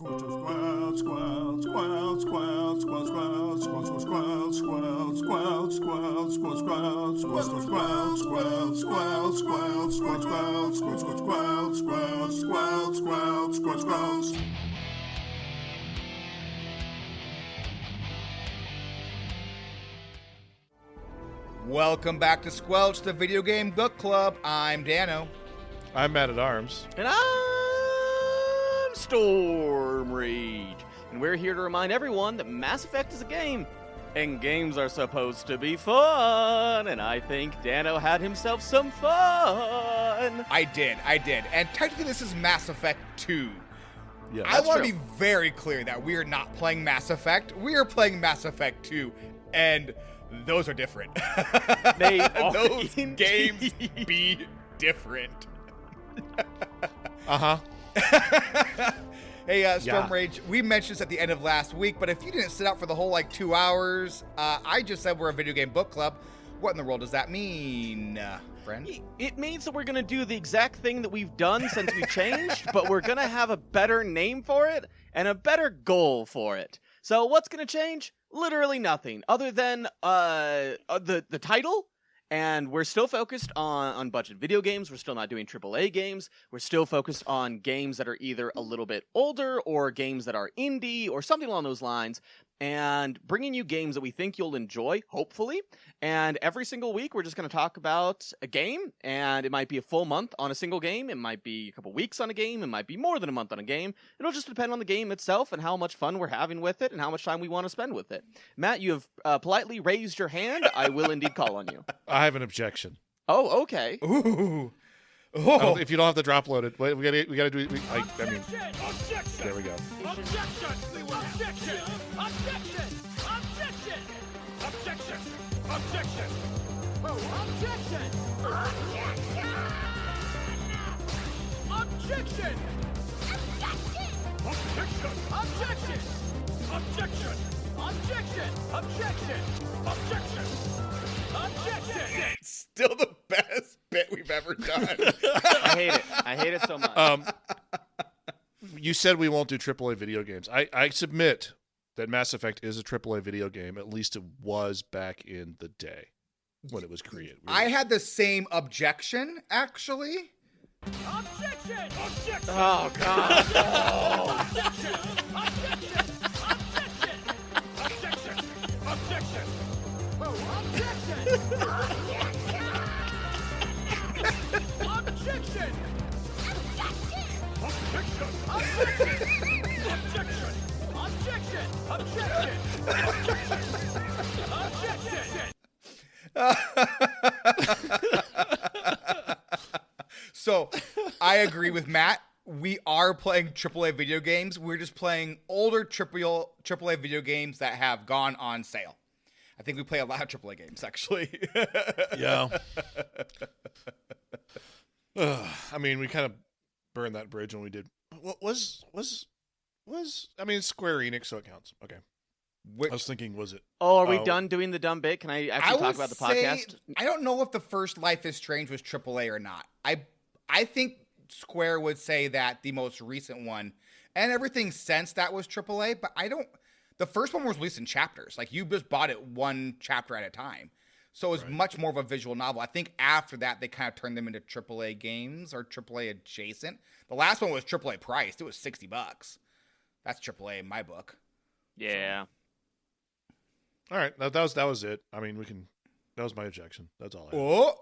Welcome back to Squelch, the video game book club. I'm Dano. I'm Matt at Arms. And I'm Storm Rage. And we're here to remind everyone that Mass Effect is a game. And games are supposed to be fun. And I think Dano had himself some fun. I did. And technically this is Mass Effect 2. Yeah, I want to be very clear that we are not playing Mass Effect. We are playing Mass Effect 2. And those are different. They are those games be different. Hey, Storm Rage, we mentioned this at the end of last week, but if you didn't sit out for the whole 2 hours, I just said we're a video game book club. What in the world does that mean, friend? It means that we're going to do the exact thing that we've done since we changed, but we're going to have a better name for it and a better goal for it. So what's going to change? Literally nothing, other than the title. And we're still focused on budget video games. We're still not doing AAA games. We're still focused on games that are either a little bit older or games that are indie or something along those lines. And bringing you games that we think you'll enjoy, hopefully. And every single week, we're just going to talk about a game. And it might be a full month on a single game. It might be a couple weeks on a game. It might be more than a month on a game. It'll just depend on the game itself and how much fun we're having with it and how much time we want to spend with it. Matt, you have politely raised your hand. I will indeed call on you. I have an objection. Oh, okay. Ooh. Oh. If you don't have the drop loaded, we gotta do. Objection! There we go. Objection! Objection! Objection! Objection! Objection! Objection! Oh, objection! Objection! Objection! Objection! Objection! Objection! Objection! Objection! Objection! Still the best bit we've ever done. I hate it. I hate it so much. You said we won't do AAA video games. I submit that Mass Effect is a AAA video game. At least it was back in the day when it was created. I had the same objection, actually. Objection! Objection! Oh, God. Objection! Objection! Objection! Objection! Oh, objection! Objection! Objection! Objection! Objection! So, I agree with Matt. We are playing AAA video games. We're just playing older AAA video games that have gone on sale. I think we play a lot of AAA games, actually. Yeah. I mean, we kind of burned that bridge when we did. What was? I mean, Square Enix, so it counts. Okay. I was thinking, was it? Oh, are we done doing the dumb bit? Can I actually talk about the podcast? I don't know if the first Life is Strange was AAA or not. I think Square would say that the most recent one, and everything since that was AAA, but I don't. The first one was released in chapters. Like, you just bought it one chapter at a time. So it was much more of a visual novel. I think after that, they kind of turned them into AAA games or AAA adjacent. The last one was AAA priced. It was $60. That's AAA in my book. Yeah. So. All right. That was it. I mean, that was my objection. That's all I had. Oh,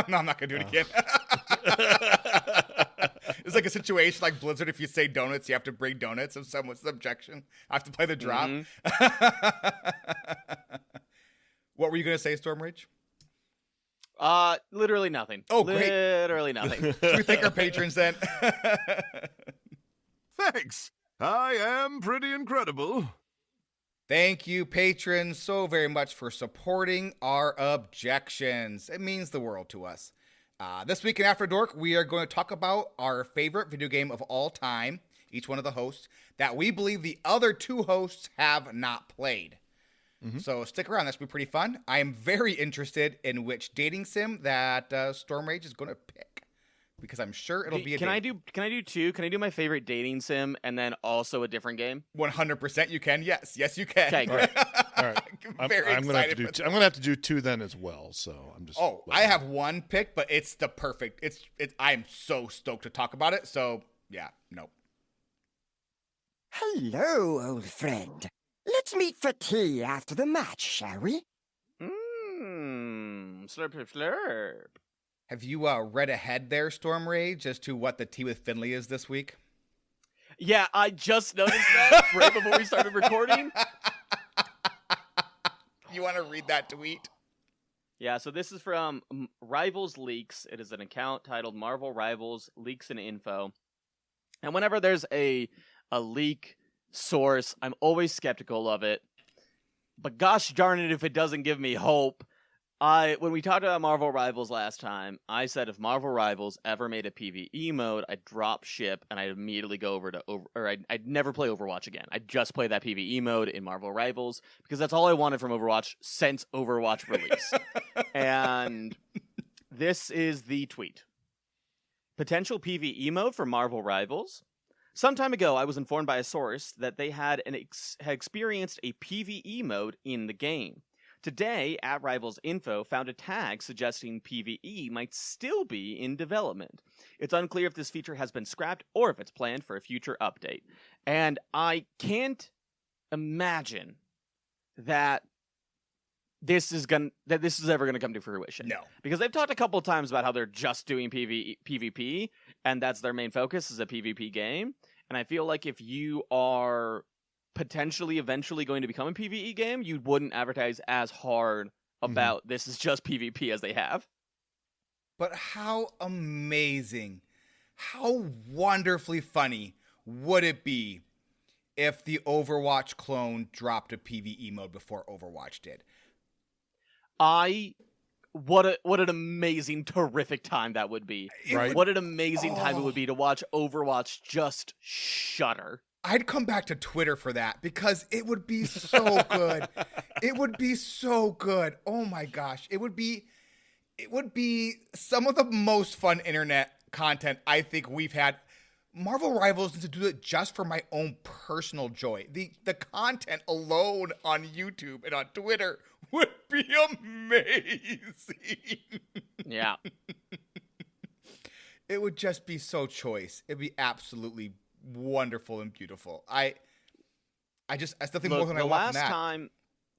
no, I'm not going to do it again. It's like a situation like Blizzard. If you say donuts, you have to bring donuts. If someone's objection, I have to play the drop. What were you going to say, Storm Rage? Literally nothing. Oh, great. Literally nothing. Should we thank our patrons then? Thanks. I am pretty incredible. Thank you, patrons, so very much for supporting our objections. It means the world to us. This week in After Dork, we are going to talk about our favorite video game of all time, each one of the hosts, that we believe the other two hosts have not played. Mm-hmm. So stick around. This will be pretty fun. I am very interested in which dating sim that Storm Rage is going to pick. because I'm sure it'll be a Can I do two? Can I do my favorite dating sim and then also a different game? 100% you can. Yes, you can. Okay, great. All right. I'm gonna have to do two. I'm gonna have to do two then as well. So I'm just. Oh, I have one pick, but it's the perfect. It's. I'm so stoked to talk about it. So yeah, no. Hello, old friend. Let's meet for tea after the match, shall we? Slurp, slurp, slurp. Have you read ahead there, Storm Rage, as to what the tea with Finley is this week? Yeah, I just noticed that right before we started recording. You want to read that tweet? Yeah, so this is from Rivals Leaks. It is an account titled Marvel Rivals Leaks and Info. And whenever there's a leak source, I'm always skeptical of it. But gosh darn it if it doesn't give me hope. When we talked about Marvel Rivals last time, I said if Marvel Rivals ever made a PvE mode, I'd drop ship and I'd immediately go over to I'd never play Overwatch again. I'd just play that PvE mode in Marvel Rivals because that's all I wanted from Overwatch since Overwatch release. And this is the tweet. Potential PvE mode for Marvel Rivals. Some time ago, I was informed by a source that they had experienced a PvE mode in the game. Today, at Rivals Info found a tag suggesting PvE might still be in development. It's unclear if this feature has been scrapped or if it's planned for a future update. And I can't imagine that this is ever going to come to fruition. No. Because they've talked a couple of times about how they're just doing PvP, and that's their main focus is a PvP game. And I feel like if you are potentially eventually going to become a PvE game, you wouldn't advertise as hard about this is just PvP as they have. But how amazing, how wonderfully funny would it be if the Overwatch clone dropped a PvE mode before Overwatch did? What an amazing, terrific time that would be. Right? What an amazing time it would be to watch Overwatch just shudder. I'd come back to Twitter for that because it would be so good. It would be so good. Oh my gosh. It would be some of the most fun internet content I think we've had. Marvel Rivals needs to do it just for my own personal joy. The content alone on YouTube and on Twitter would be amazing. Yeah. It would just be so choice. It'd be absolutely wonderful and beautiful. I still think more than I want from that.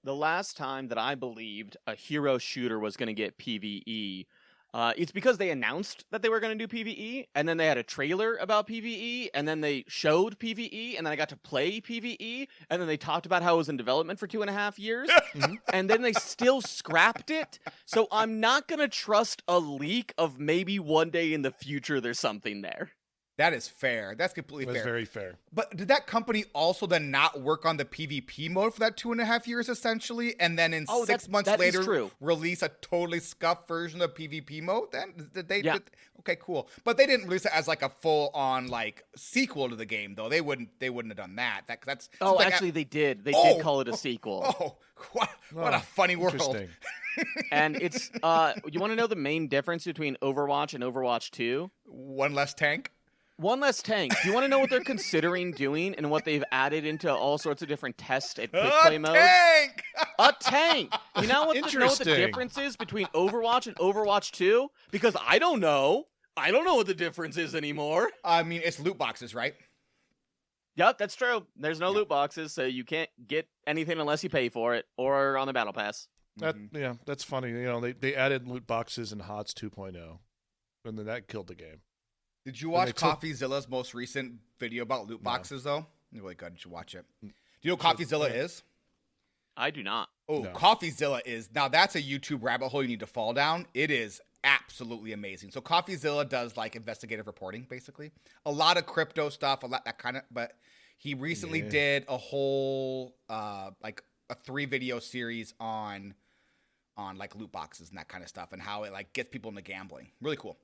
The last time that I believed a hero shooter was going to get PvE, it's because they announced that they were going to do PvE, and then they had a trailer about PvE, and then they showed PvE, and then I got to play PvE, and then they talked about how it was in development for 2.5 years, and then they still scrapped it. So I'm not going to trust a leak of maybe one day in the future there's something there. That is fair. That's completely fair. That's very fair. But did that company also then not work on the PvP mode for that 2.5 years essentially, and then in 6 months later release a totally scuffed version of PvP mode? Then did they? Yeah. Okay, cool. But they didn't release it as like a full on like sequel to the game, though. They wouldn't have done that. That's. Oh, actually, they did. They did call it a sequel. Oh, what a funny world. Interesting. And it's you want to know the main difference between Overwatch and Overwatch 2? One less tank. One less tank. Do you want to know what they're considering doing and what they've added into all sorts of different test and quick play modes? Tank! A tank! You know what the Interesting. difference is between Overwatch and Overwatch 2? Because I don't know. I don't know what the difference is anymore. I mean, it's loot boxes, right? Yep, that's true. There's no loot boxes, so you can't get anything unless you pay for it or on the battle pass. Yeah, that's funny. You know, they added loot boxes in HOTS 2.0, and then that killed the game. Did you watch CoffeeZilla's most recent video about loot boxes, though? Really good. You should watch it. Do you know what CoffeeZilla is? I do not. Oh, no. CoffeeZilla is. Now, that's a YouTube rabbit hole you need to fall down. It is absolutely amazing. So, CoffeeZilla does, like, investigative reporting, basically. A lot of crypto stuff, a lot that kind of, but he recently did a whole, like, a 3-video series on, like, loot boxes and that kind of stuff and how it, like, gets people into gambling. Really cool.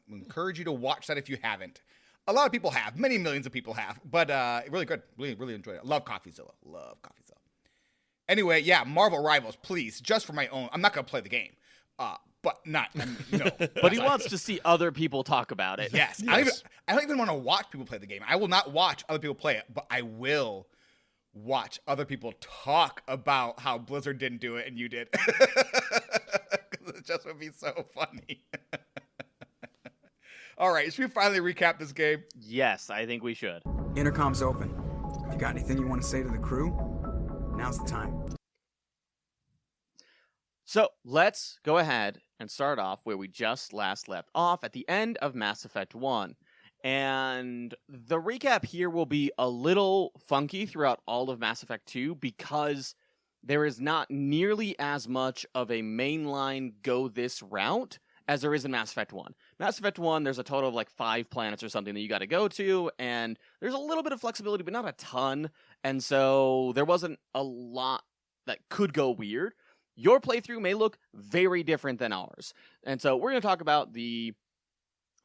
Encourage you to watch that if you haven't. A lot of people have. Many millions of people have. But really good. Really, really enjoyed it. Love CoffeeZilla. Anyway, yeah, Marvel Rivals, please. Just for my own. I'm not going to play the game. but not no. But he wants to see other people talk about it. Yes. I don't even want to watch people play the game. I will not watch other people play it, but I will watch other people talk about how Blizzard didn't do it and you did. It just would be so funny. All right, should we finally recap this game? Yes, I think we should. Intercom's open. If you got anything you want to say to the crew, now's the time. So let's go ahead and start off where we just last left off at the end of Mass Effect 1. And the recap here will be a little funky throughout all of Mass Effect 2 because there is not nearly as much of a mainline go this route as there is in Mass Effect 1. Mass Effect 1, there's a total of like 5 planets or something that you got to go to, and there's a little bit of flexibility, but not a ton. And so there wasn't a lot that could go weird. Your playthrough may look very different than ours. And so we're going to talk about a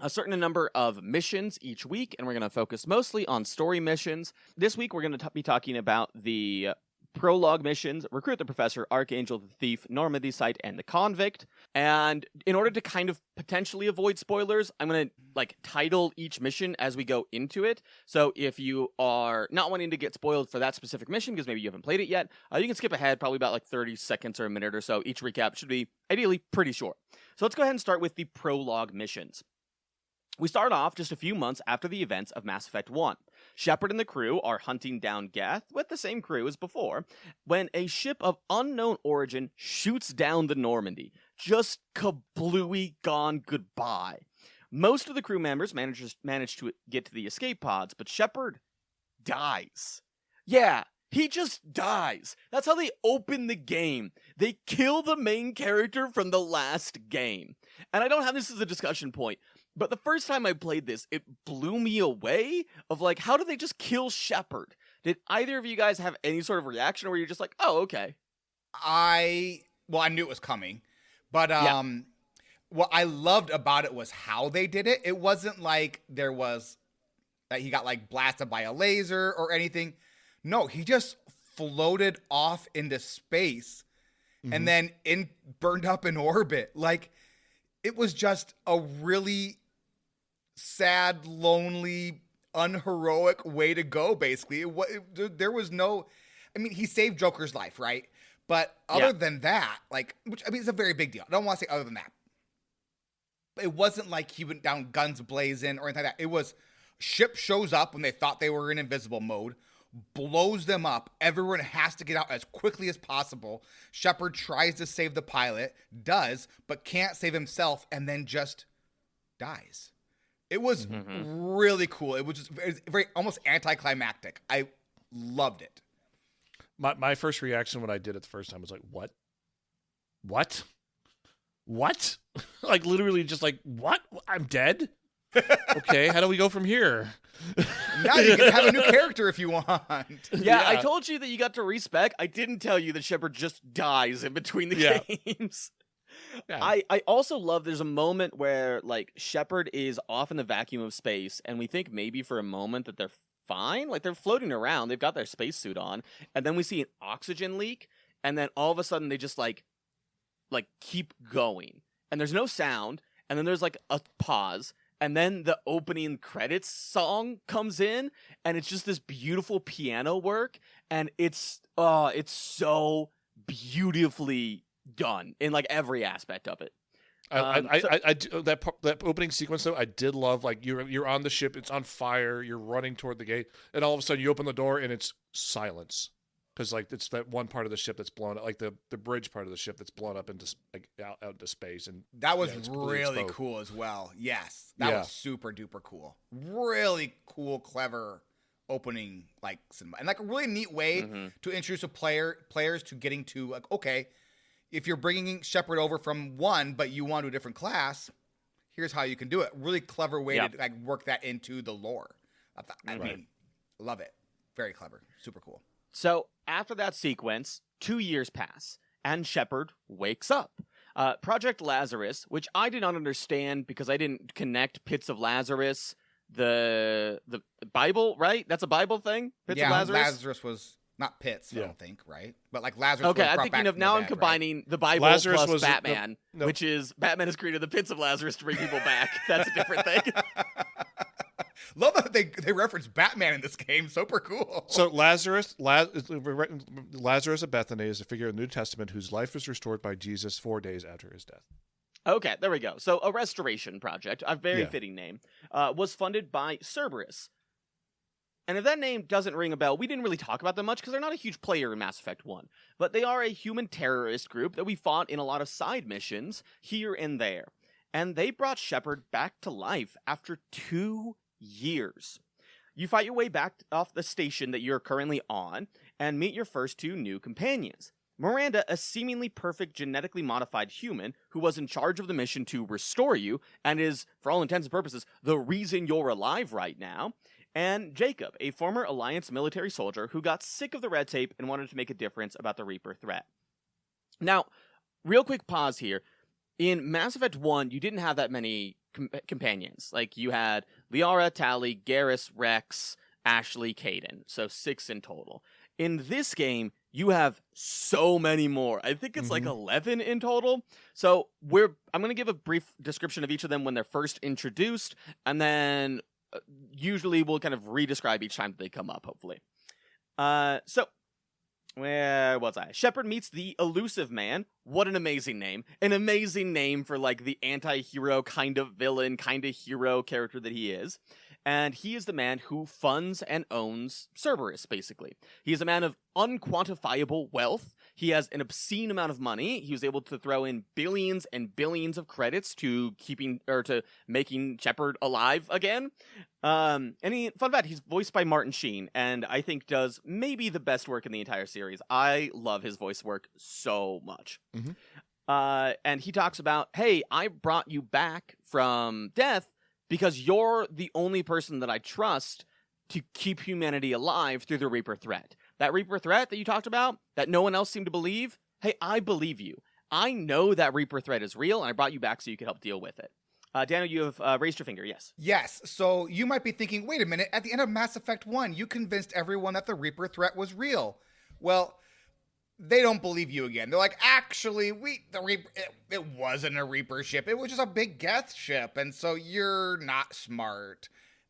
certain number of missions each week, and we're going to focus mostly on story missions. This week, we're going to be talking about the Prologue missions, Recruit the Professor, Archangel the Thief, Normandy site, and the Convict. And in order to kind of potentially avoid spoilers, I'm going to title each mission as we go into it. So if you are not wanting to get spoiled for that specific mission because maybe you haven't played it yet, you can skip ahead probably about 30 seconds or a minute or so. Each recap should be ideally pretty short. So let's go ahead and start with the Prologue missions. We start off just a few months after the events of Mass Effect 1. Shepard and the crew are hunting down Geth with the same crew as before, when a ship of unknown origin shoots down the Normandy. Just kablooey gone goodbye. Most of the crew members manage to get to the escape pods, but Shepard dies. Yeah, he just dies. That's how they open the game. They kill the main character from the last game. And I don't have this as a discussion point, but the first time I played this, it blew me away of how did they just kill Shepard? Did either of you guys have any sort of reaction where you're just like, oh, okay? I knew it was coming, but what I loved about it was how they did it. It wasn't like there was that he got blasted by a laser or anything. No, he just floated off into space and then burned up in orbit. It was just a really sad, lonely, unheroic way to go, basically. There was no... I mean, he saved Joker's life, right? But other than that, it's a very big deal. I don't want to say other than that. It wasn't like he went down guns blazing or anything like that. It was ship shows up when they thought they were in invisible mode, blows them up. Everyone has to get out as quickly as possible. Shepard tries to save the pilot, does, but can't save himself, and then just dies. It was really cool. It was very almost anticlimactic. I loved it. My first reaction when I did it the first time was what? Literally just what? I'm dead? Okay, how do we go from here? Now you can have a new character if you want. Yeah, I told you that you got to respec. I didn't tell you that Shepard just dies in between the games. Yeah. I also love there's a moment where Shepard is off in the vacuum of space and we think maybe for a moment that they're fine. They're floating around. They've got their spacesuit on. And then we see an oxygen leak. And then all of a sudden they just keep going. And there's no sound. And then there's a pause. And then the opening credits song comes in, and it's just this beautiful piano work, and it's so beautifully done in every aspect of it. That opening sequence though, I did love. You're on the ship, it's on fire, you're running toward the gate, and all of a sudden you open the door and it's silence. Because it's that one part of the ship that's blown up, the bridge part of the ship that's blown up into out into space, and that was really cool as well. Yes, that was super duper cool. Really cool, clever opening cinema, and a really neat way to introduce players to getting to okay, if you're bringing Shepard over from one, but you want to do a different class, here's how you can do it. Really clever way to work that into the lore. I mean, love it. Very clever. Super cool. So after that sequence, 2 years pass, and Shepard wakes up. Project Lazarus, which I did not understand because I didn't connect Pits of Lazarus, the Bible, right? That's a Bible thing? Pits of Lazarus? Lazarus was Not Pitts, I Yeah. don't think, right? But like Lazarus. Okay, was I'm brought thinking back of from the now. I'm dead, combining the Bible Lazarus plus was the- Batman, no. which is Batman has created the pits of Lazarus to bring people back. That's a different thing. Right? Love that they reference Batman in this game. Super cool. So Lazarus of Bethany is a figure in the New Testament whose life was restored by Jesus 4 days after his death. Okay, there we go. So a restoration project, a very Yeah. fitting name, was funded by Cerberus. And if that name doesn't ring a bell, we didn't really talk about them much because they're not a huge player in Mass Effect 1. But they are a human terrorist group that we fought in a lot of side missions here and there. And they brought Shepard back to life after 2 years. You fight your way back off the station that you're currently on and meet your first 2 new companions. Miranda, a seemingly perfect genetically modified human who was in charge of the mission to restore you and is, for all intents and purposes, the reason you're alive right now. And Jacob, a former Alliance military soldier who got sick of the red tape and wanted to make a difference about the Reaper threat. Now, real quick pause here. In Mass Effect 1, you didn't have that many companions. Like, you had Liara, Tali, Garrus, Rex, Ashley, Caden. So 6 in total. In this game, you have so many more. I think it's like 11 in total. So I'm going to give a brief description of each of them when they're first introduced, and then usually we'll kind of re-describe each time that they come up, hopefully. So, where was I? Shepard meets the Elusive Man. What an amazing name. An amazing name for, like, the anti-hero kind of villain, kind of hero character that he is. And he is the man who funds and owns Cerberus, basically. He is a man of unquantifiable wealth. He has an obscene amount of money. He was able to throw in billions and billions of credits to making Shepard alive again. Fun fact, he's voiced by Martin Sheen, and I think does maybe the best work in the entire series. I love his voice work so much. And he talks about, hey, I brought you back from death because you're the only person that I trust to keep humanity alive through the Reaper threat. That Reaper threat that you talked about, that no one else seemed to believe, hey, I believe you. I know that Reaper threat is real, and I brought you back so you could help deal with it. Daniel, you have raised your finger, yes. Yes, so you might be thinking, wait a minute, at the end of Mass Effect 1, you convinced everyone that the Reaper threat was real. Well, they don't believe you again. They're like, actually, it wasn't a Reaper ship. It was just a big Geth ship, and so you're not smart.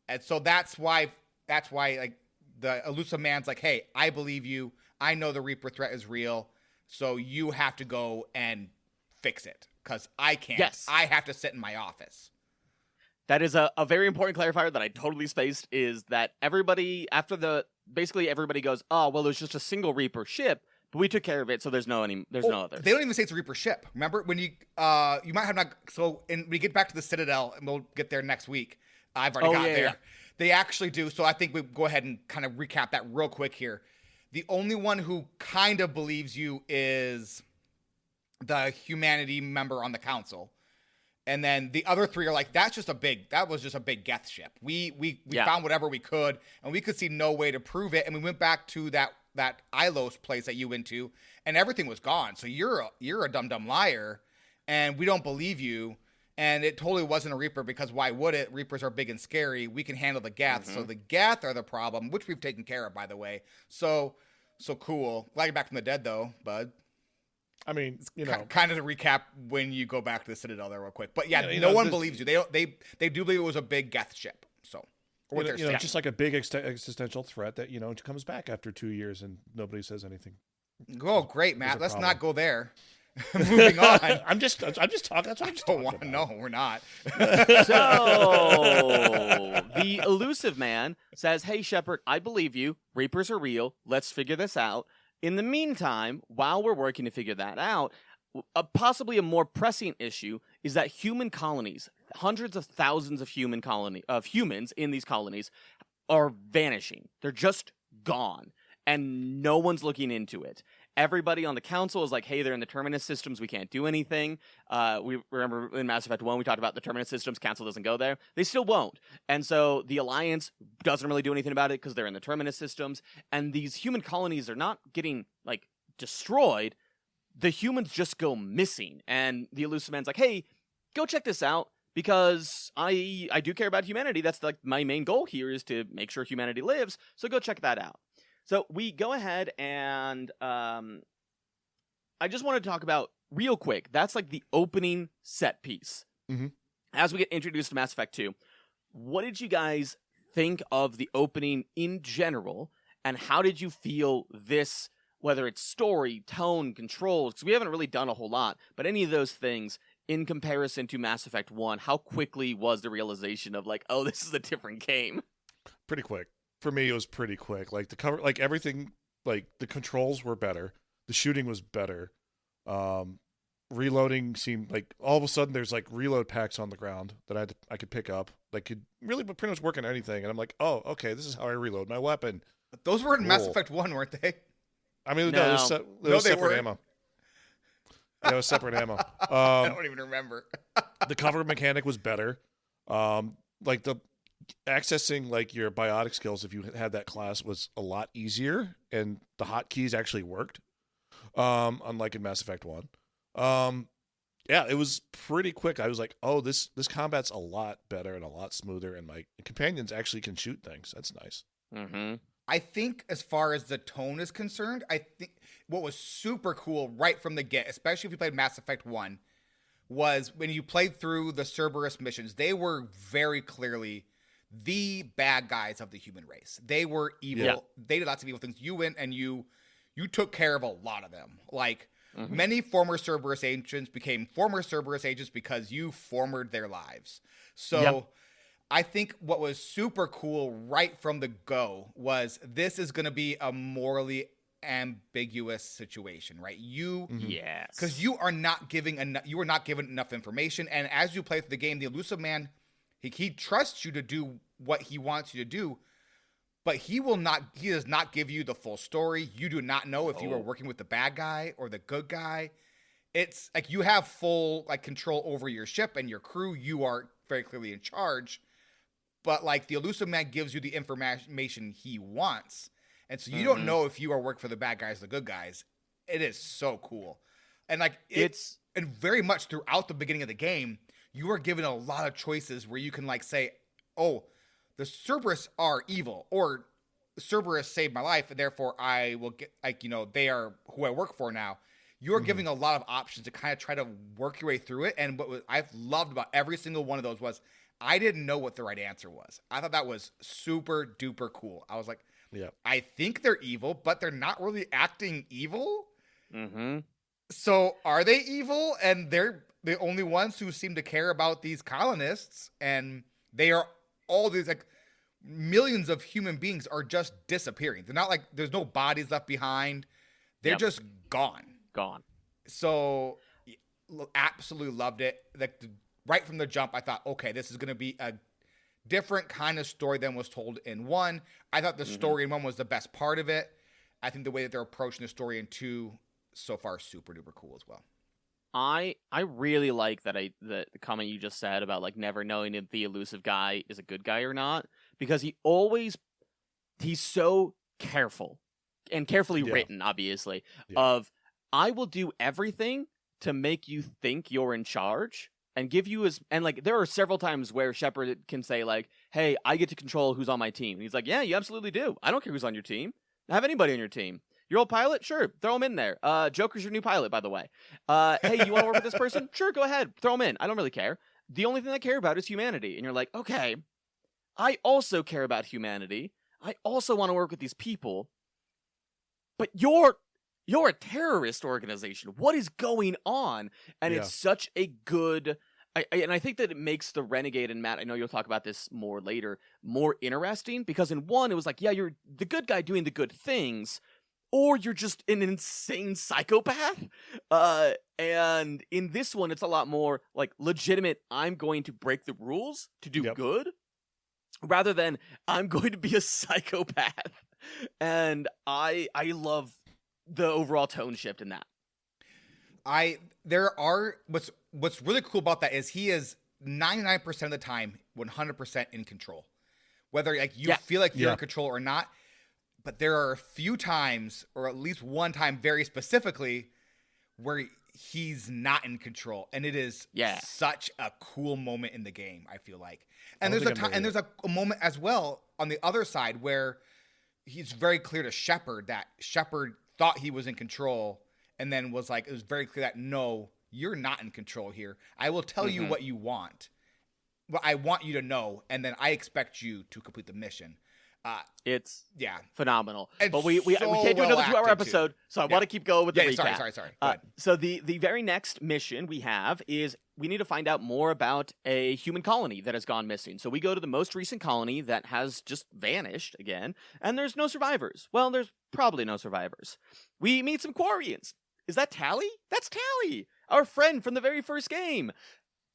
And so that's why like the Elusive Man's like, hey, I believe you. I know the Reaper threat is real, so you have to go and fix it because I can't. Yes. I have to sit in my office. That is a very important clarifier that I totally spaced, is that everybody, basically everybody goes, oh, well, it was just a single Reaper ship, but we took care of it, so there's no others. They don't even say it's a Reaper ship. Remember when you might have not. So when we get back to the Citadel, and we'll get there next week. I've already got there. Yeah. They actually do. So I think we go ahead and kind of recap that real quick here. The only one who kind of believes you is the humanity member on the council. And then the other 3 are like, that was just a big Geth ship. We found whatever we could, and we could see no way to prove it. And we went back to that Ilos place that you went to, and everything was gone. So you're a dumb liar, and we don't believe you. And it totally wasn't a Reaper because why would it? Reapers are big and scary. We can handle the Geth. So the Geth are the problem, which we've taken care of, by the way. So cool. Glad you're back from the dead, though, bud. I mean, kind of to recap when you go back to the Citadel there real quick. But yeah, no one believes you. They do believe it was a big Geth ship. So, just like a big existential threat that comes back after 2 years and nobody says anything. Oh, great, Matt. Let's not go there. Moving on. I'm just talking. That's what I'm talking about. No, we're not. So the Elusive Man says, "Hey, Shepard, I believe you. Reapers are real. Let's figure this out. In the meantime, while we're working to figure that out, possibly a more pressing issue is that human colonies, hundreds of thousands of humans in these colonies, are vanishing. They're just gone, and no one's looking into it." Everybody on the council is like, hey, they're in the Terminus systems. We can't do anything. We remember in Mass Effect 1, we talked about the Terminus systems. Council doesn't go there. They still won't. And so the Alliance doesn't really do anything about it because they're in the Terminus systems. And these human colonies are not getting, like, destroyed. The humans just go missing. And the Elusive Man's like, hey, go check this out because I do care about humanity. That's, like, my main goal here is to make sure humanity lives. So go check that out. So we go ahead and I just want to talk about real quick. That's like the opening set piece. Mhm. As we get introduced to Mass Effect 2, what did you guys think of the opening in general, and how did you feel this, whether it's story, tone, controls, because we haven't really done a whole lot, but any of those things in comparison to Mass Effect 1, how quickly was the realization of like, oh, this is a different game? Pretty quick. For me, it was pretty quick. Like the cover, like everything, like the controls were better. The shooting was better. Reloading seemed like all of a sudden there's like reload packs on the ground that I could pick up that could really pretty much work on anything. And I'm like, oh, okay, this is how I reload my weapon. Those were in Cool. Mass Effect 1, weren't they? I mean, No. no, there's No, they separate weren't. ammo. Yeah, it was separate ammo. I don't even remember. The cover mechanic was better. Like the accessing like your biotic skills if you had that class was a lot easier, and the hotkeys actually worked. Unlike in Mass Effect 1. Yeah, it was pretty quick. I was like, oh, this combat's a lot better and a lot smoother, and my companions actually can shoot things. That's nice. Mm-hmm. I think as far as the tone is concerned, I think what was super cool right from the get, especially if you played Mass Effect 1, was when you played through the Cerberus missions, they were very clearly the bad guys of the human race. They were evil. Yeah. They did lots of evil things. You went and you took care of a lot of them. Like, many former Cerberus agents became former Cerberus agents because you forwarded their lives. So Yep. I think what was super cool right from the go was this is going to be a morally ambiguous situation, right? Yes. Because you are not given enough information, and as you play through the game, the Elusive Man, he trusts you to do what he wants you to do, but he does not give you the full story. You do not know if you are working with the bad guy or the good guy. It's like you have full like control over your ship and your crew. You are very clearly in charge, but like the Elusive Man gives you the information he wants. And so you don't know if you are working for the bad guys or the good guys. It is so cool. And like and very much throughout the beginning of the game, you are given a lot of choices where you can like say, oh, the Cerberus are evil, or Cerberus saved my life, and therefore I will get like, they are who I work for now. You're giving a lot of options to kind of try to work your way through it. And what I've loved about every single one of those was I didn't know what the right answer was. I thought that was super duper cool. I was like, Yeah. I think they're evil, but they're not really acting evil. Mm-hmm. So are they evil? And they're the only ones who seem to care about these colonists. And they are all these like millions of human beings are just disappearing. They're not like there's no bodies left behind. They're just gone. So absolutely loved it. Like right from the jump, I thought, okay, this is going to be a different kind of story than was told in 1. I thought the story in 1 was the best part of it. I think the way that they're approaching the story in 2 so far super duper cool as well. I really like the comment you just said about like never knowing if the elusive guy is a good guy or not, because he's so careful and carefully written, obviously, of I will do everything to make you think you're in charge and give you and like there are several times where Shepard can say like, hey, I get to control who's on my team. And he's like, yeah, you absolutely do. I don't care who's on your team. Have anybody on your team. Your old pilot? Sure. Throw him in there. Joker's your new pilot, by the way. Hey, you want to work with this person? Sure, go ahead. Throw him in. I don't really care. The only thing I care about is humanity. And you're like, okay, I also care about humanity. I also want to work with these people. But you're a terrorist organization. What is going on? And it's such a good... and I think that it makes the Renegade, and Matt, I know you'll talk about this more later, more interesting. Because in 1, it was like, yeah, you're the good guy doing the good things, or you're just an insane psychopath. And in this one, it's a lot more like legitimate, I'm going to break the rules to do good, rather than I'm going to be a psychopath. And I love the overall tone shift in that. What's really cool about that is he is 99% of the time 100% in control. Whether like you feel like you're in control or not, but there are a few times, or at least one time very specifically, where he's not in control, and it is such a cool moment in the game. I feel like, and there's a moment as well on the other side where he's very clear to Shepard that Shepard thought he was in control, and then was like, it was very clear that no, you're not in control here. I will tell you what you want, but I want you to know, and then I expect you to complete the mission. It's Yeah. phenomenal. And But we so can't do well another 2-hour acted, episode, too. so I want to keep going with the Yeah, recap. sorry. Go ahead. So the very next mission we have is we need to find out more about a human colony that has gone missing. So we go to the most recent colony that has just vanished again, and there's no survivors. Well, there's probably no survivors. We meet some Quarians. Is that Tali? That's Tali, our friend from the very first game.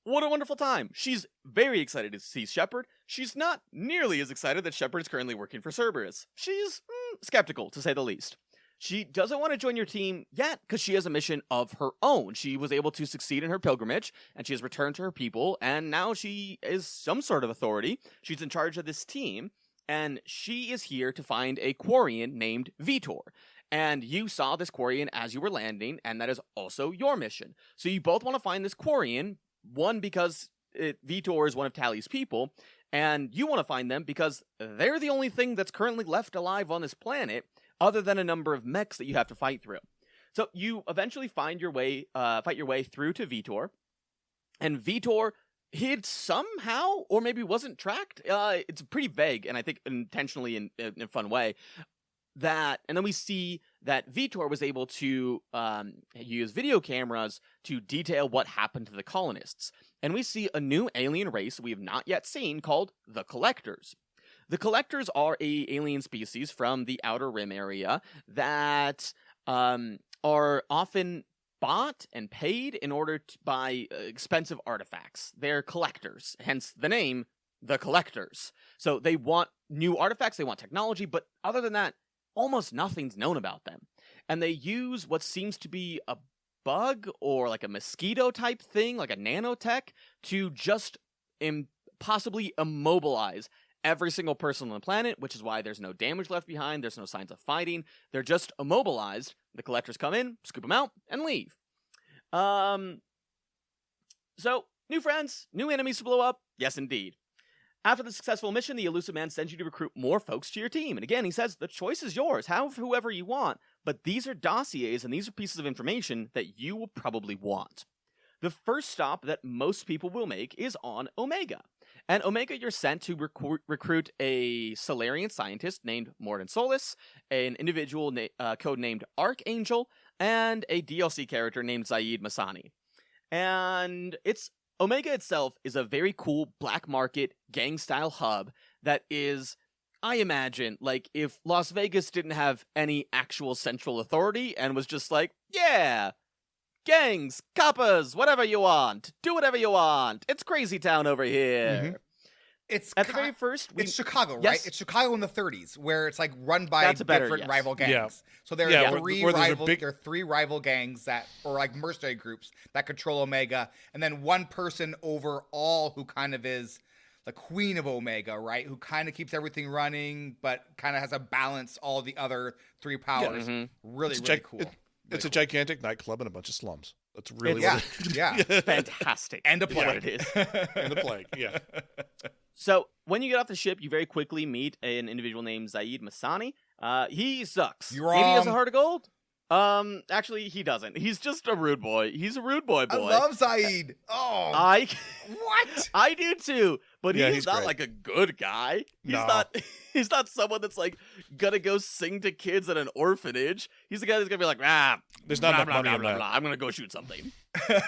What a wonderful time. She's very excited to see Shepard. She's not nearly as excited that Shepard is currently working for Cerberus. She's skeptical, to say the least. She doesn't want to join your team yet because she has a mission of her own. She was able to succeed in her pilgrimage, and she has returned to her people, and now she is some sort of authority. She's in charge of this team, and she is here to find a Quarian named Vitor. And you saw this Quarian as you were landing, and that is also your mission. So you both want to find this Quarian. One, because Vitor is one of Tali's people, and you want to find them because they're the only thing that's currently left alive on this planet, other than a number of mechs that you have to fight through. So you eventually fight your way through to Vitor, and Vitor, he had somehow, or maybe wasn't tracked. It's pretty vague, and I think intentionally in a fun way. And then we see that Vitor was able to use video cameras to detail what happened to the colonists. And we see a new alien race we have not yet seen called the Collectors. The Collectors are a alien species from the Outer Rim area that are often bought and paid in order to buy expensive artifacts. They're collectors, hence the name, the Collectors. So they want new artifacts, they want technology, but other than that, almost nothing's known about them. And they use what seems to be a bug or like a mosquito type thing, like a nanotech, to just possibly immobilize every single person on the planet, which is why there's no damage left behind, there's no signs of fighting. They're just immobilized. The Collectors come in, scoop them out, and leave. So, new friends, new enemies to blow up? Yes, indeed. After the successful mission, the Elusive Man sends you to recruit more folks to your team. And again, he says, the choice is yours. Have whoever you want. But these are dossiers and these are pieces of information that you will probably want. The first stop that most people will make is on Omega. And Omega, you're sent to recruit a Solarian scientist named Morden Solis, an individual codenamed Archangel, and a DLC character named Zaid Masani. And Omega itself is a very cool black market gang-style hub that is, I imagine, like if Las Vegas didn't have any actual central authority and was just like, yeah, gangs, coppers, whatever you want, do whatever you want. It's crazy town over here. Mm-hmm. It's at the very first. It's Chicago, right? Yes. It's Chicago in the 30s, where it's like run by different rival gangs. Yeah. So there Yeah, are there are three rival gangs or like mercenary groups that control Omega, and then one person overall who kind of is the queen of Omega, right? Who kind of keeps everything running, but kind of has to balance all the other three powers. Yeah. Really cool. It's a gigantic nightclub and a bunch of slums. That's really yeah. Fantastic. And a plague. What it is. And the plague, yeah. So, when you get off the ship, you very quickly meet an individual named Zaid Masani. He sucks. You're Maybe he has a wrong. heart of gold? Actually, he doesn't. He's just a rude boy. He's a rude boy. I love Zaid. Oh, what? I do too. But Yeah, he's he's not great. like a good guy. He's No. not. He's not someone that's like gonna go sing to kids at an orphanage. He's the guy that's gonna be like, There's not blah, enough blah, money blah, in blah, that. blah. I'm gonna go shoot something.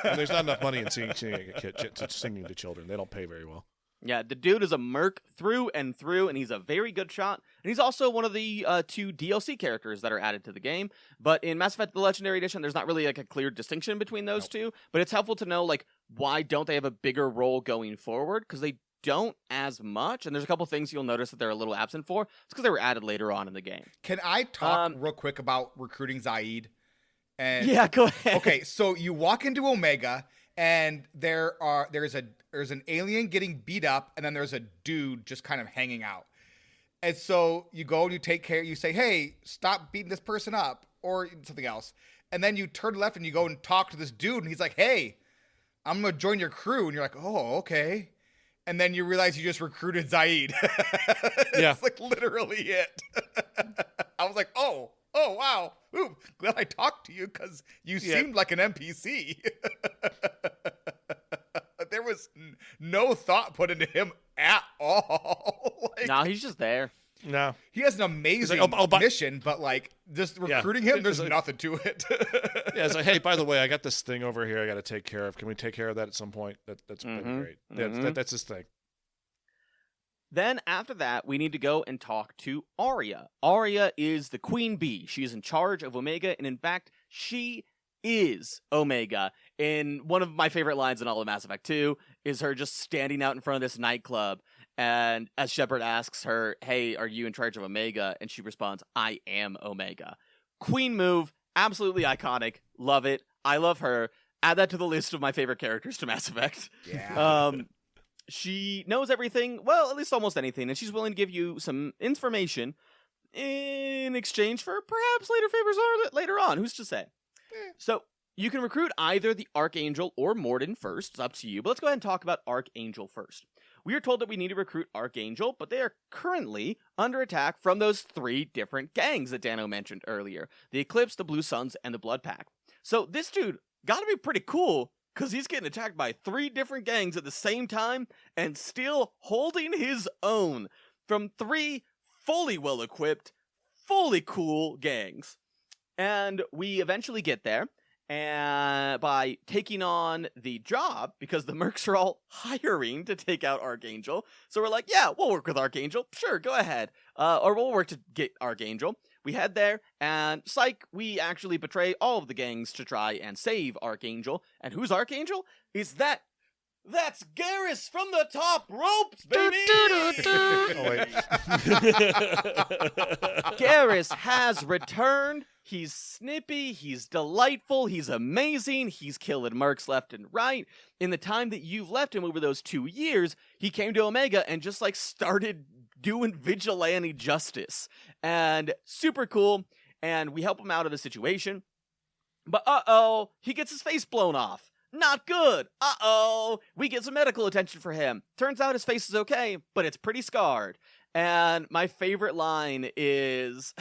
And there's not enough money in singing to children. They don't pay very well. Yeah, the dude is a merc through and through, and he's a very good shot. And he's also one of the two DLC characters that are added to the game. But in Mass Effect: The Legendary Edition, there's not really like a clear distinction between those two. But it's helpful to know like why don't they have a bigger role going forward? Because they don't as much. And there's a couple things you'll notice that they're a little absent for. It's because they were added later on in the game. Can I talk real quick about recruiting Zaid? And Yeah, go ahead. okay, so you walk into Omega, and there's an alien getting beat up, and then there's a dude just kind of hanging out. And so you go and you take care. You say, "Hey, stop beating this person up," or something else. And then you turn left and you go and talk to this dude, and he's like, "Hey, I'm gonna join your crew." And you're like, "Oh, okay." and then you realize you just recruited Zaid. Yeah. It's like literally it. I was like, oh wow. Ooh, glad I talked to you because you seemed like an NPC. There was no thought put into him at all. Like, No, he's just there. No. he has an amazing mission, but like just recruiting him, there's nothing to it. Yeah, it's like, hey, by the way, I got this thing over here I got to take care of. Can we take care of that at some point? That's pretty great. That's his thing. Then after that, we need to go and talk to Arya. Arya is the queen bee. She is in charge of Omega, and in fact, she is Omega. And one of my favorite lines in all of Mass Effect 2 is her just standing out in front of this nightclub, and as Shepard asks her, hey, are you in charge of Omega? And she responds, I am Omega. Queen move, absolutely iconic. Love it. I love her. Add that to the list of my favorite characters to Mass Effect. Yeah. She knows everything, well, at least almost anything, and she's willing to give you some information in exchange for perhaps later favors later on. Who's to say? So, you can recruit either the Archangel or Mordin first. It's up to you, but let's go ahead and talk about Archangel first. We are told that we need to recruit Archangel, but they are currently under attack from those 3 different gangs that Dano mentioned earlier. The Eclipse, the Blue Suns, and the Blood Pack. So, this dude gotta be pretty cool, because he's getting attacked by 3 different gangs at the same time and still holding his own from 3 fully well-equipped, fully cool gangs. And we eventually get there and by taking on the job, because the mercs are all hiring to take out Archangel. So we're like, yeah, we'll work with Archangel. Sure, go ahead. Or we'll work to get Archangel. We head there, and psych, we actually betray all of the gangs to try and save Archangel. And who's Archangel? That's Garrus from the top ropes, baby! Oh, wait. Garrus has returned. He's snippy, he's delightful, he's amazing, he's killing mercs left and right. In the time that you've left him over those 2 years, he came to Omega and just like started doing vigilante justice. And super cool, and we help him out of the situation. But he gets his face blown off. Not good. We get some medical attention for him. Turns out his face is okay, but it's pretty scarred. And my favorite line is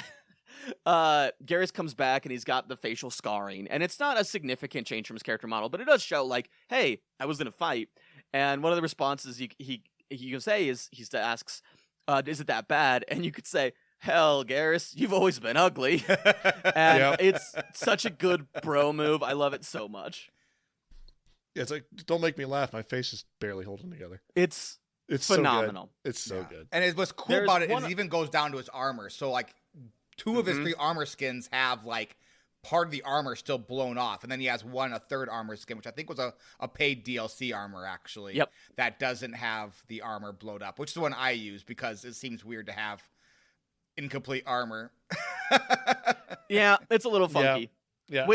Garrus comes back and he's got the facial scarring, and it's not a significant change from his character model, but it does show like, hey, I was in a fight. And one of the responses he can say is he asks, is it that bad? And you could say, hell, Garrus, you've always been ugly. And it's such a good bro move. I love it so much. Yeah, it's like, don't make me laugh. My face is barely holding together. It's So phenomenal. good. It's so good. And what's cool about it is it even goes down to his armor. So like 2 of his 3 armor skins have like part of the armor still blown off, and then he has a third armor skin, which I think was a paid DLC armor actually. Yep. That doesn't have the armor blowed up, which is the one I use because it seems weird to have incomplete armor. Yeah, it's a little funky. Yeah.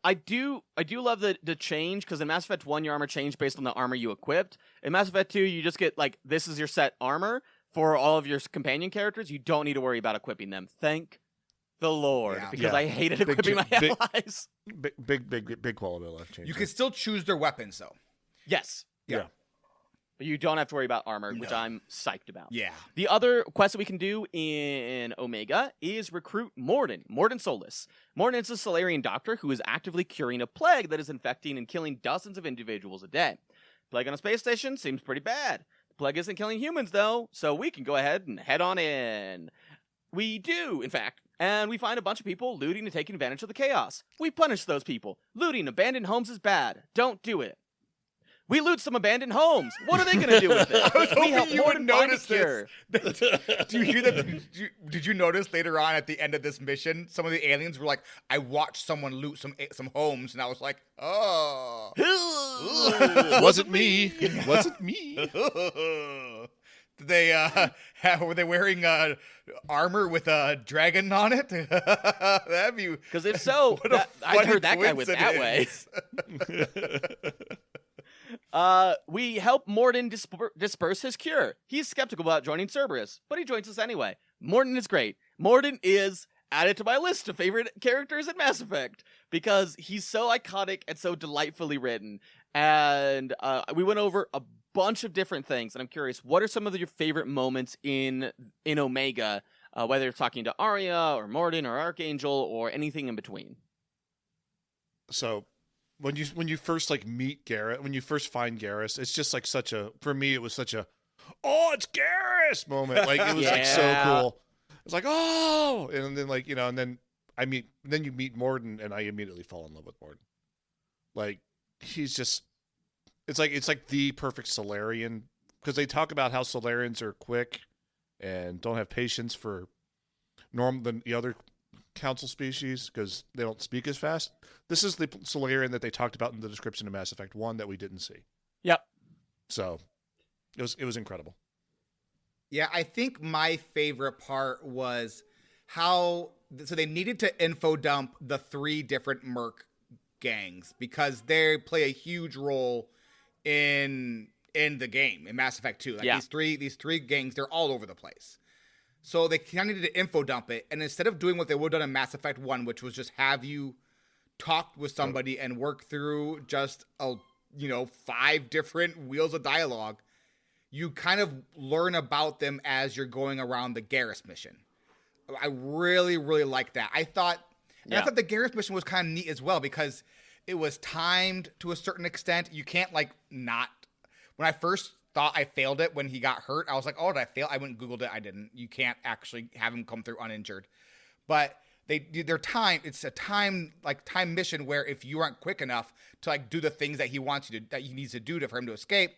I do love the change, because in Mass Effect 1 your armor changed based on the armor you equipped. In Mass Effect 2 you just get like, this is your set armor for all of your companion characters. You don't need to worry about equipping them. Thank the Lord, because I hated equipping my allies. Big quality of life change. You can still choose their weapons though. Yes. Yeah. But you don't have to worry about armor, which I'm psyched about. Yeah. The other quest that we can do in Omega is recruit Mordin Solus. Mordin is a Solarian doctor who is actively curing a plague that is infecting and killing dozens of individuals a day. Plague on a space station seems pretty bad. The plague isn't killing humans, though, so we can go ahead and head on in. We do, in fact. And we find a bunch of people looting and taking advantage of the chaos. We punish those people. Looting abandoned homes is bad. Don't do it. We loot some abandoned homes. What are they going to do with it? I was We help hoping you would Mordin find a notice cure. this. Do you hear that? Did you notice later on at the end of this mission, some of the aliens were like, I watched someone loot some homes, and I was like, oh. Wasn't me. Wasn't me. Did they were they wearing armor with a dragon on it? That'd be, Because if so, I heard that guy went that way. We help Mordin disperse his cure. He's skeptical about joining Cerberus, but he joins us anyway. Mordin is great. Mordin is added to my list of favorite characters in Mass Effect because he's so iconic and so delightfully written. And we went over a bunch of different things, and I'm curious, what are some of your favorite moments in Omega, whether it's talking to Arya or Mordin or Archangel or anything in between? So when you first like meet Garrus, when you first find Garrus, it's just like for me it was such a, oh, it's Garrus moment. Like it was like so cool. It's like, oh, and then like, and then you meet Mordin, and I immediately fall in love with Mordin. Like he's just, it's like the perfect Solarian, because they talk about how Solarians are quick and don't have patience for the other council species because they don't speak as fast. This is the Solarian that they talked about in the description of Mass Effect 1 that we didn't see. Yep. So it was incredible. Yeah, I think my favorite part was so they needed to info dump the 3 different merc gangs because they play a huge role in the game, in Mass Effect 2. Like these three gangs, they're all over the place. So they kind of needed to info dump it, and instead of doing what they would have done in Mass Effect 1, which was just have you talk with somebody and work through just 5 different wheels of dialogue, you kind of learn about them as you're going around the Garrus mission. I really, really like that. I thought the Garrus mission was kind of neat as well because it was timed to a certain extent. You can't not. When I first thought I failed it when he got hurt, I was like, oh, did I fail? I went and Googled it. I didn't. You can't actually have him come through uninjured. But their time, it's a time mission where if you aren't quick enough to do the things that he wants you to, that he needs to do for him to escape,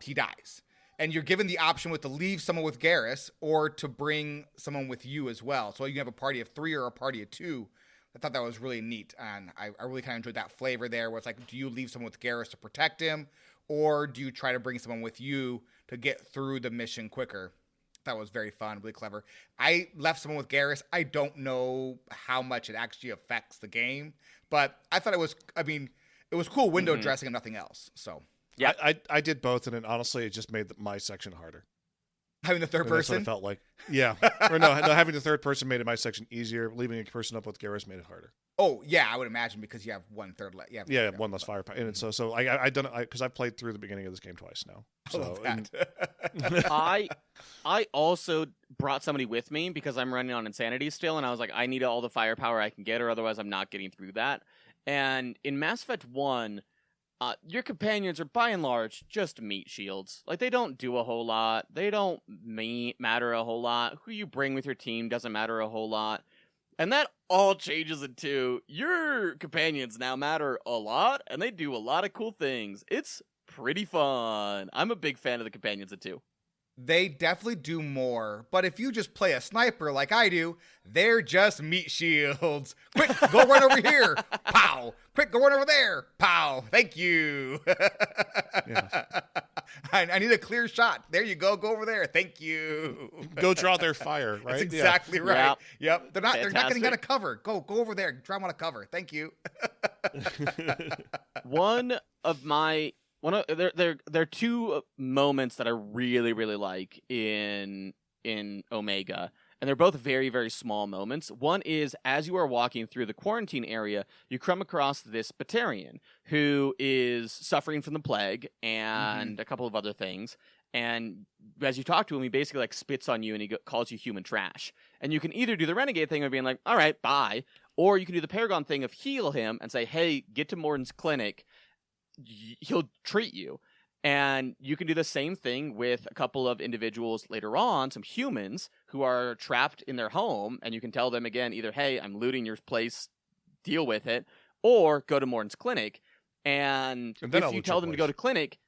he dies. And you're given the option to leave someone with Garrus or to bring someone with you as well. So you can have a party of 3 or a party of 2. I thought that was really neat. And I really kind of enjoyed that flavor there where it's like, do you leave someone with Garrus to protect him? Or do you try to bring someone with you to get through the mission quicker? That was very fun, really clever. I left someone with Garrus. I don't know how much it actually affects the game. But I thought it was cool window dressing and nothing else. So... yeah, I did both, and honestly, it just made my section harder. Having the third person? That's what it felt like. Yeah. Or no, having the third person made my section easier. Leaving a person up with Garrus made it harder. Oh, yeah, I would imagine because you have 1/3 left. Yeah, one less firepower. And so I've done it because I've played through the beginning of this game twice now. So I also brought somebody with me because I'm running on Insanity still, and I was like, I need all the firepower I can get, or otherwise I'm not getting through that. And in Mass Effect 1, your companions are by and large just meat shields. Like, they don't do a whole lot. They don't matter a whole lot. Who you bring with your team doesn't matter a whole lot. And that all changes in 2. Your companions now matter a lot, and they do a lot of cool things. It's pretty fun. I'm a big fan of the companions in 2. They definitely do more, but if you just play a sniper like I do, they're just meat shields. Quick, go run over here. Pow. Quick, go run over there. Pow. Thank you. Yeah. I need a clear shot. There you go. Go over there. Thank you. Go draw their fire, right? That's exactly right. Yep. They're not getting out of cover. Go over there. Draw them out of cover. Thank you. There are 2 moments that I really, really like in Omega, and they're both very, very small moments. One is as you are walking through the quarantine area, you come across this Batarian who is suffering from the plague and a couple of other things. And as you talk to him, he basically spits on you and he calls you human trash. And you can either do the renegade thing of being like, all right, bye, or you can do the Paragon thing of heal him and say, hey, get to Mordin's clinic. He'll treat you. And you can do the same thing with a couple of individuals later on, some humans who are trapped in their home, and you can tell them again, either, hey, I'm looting your place, deal with it, or go to Mordin's clinic. And if you tell them to go to clinic,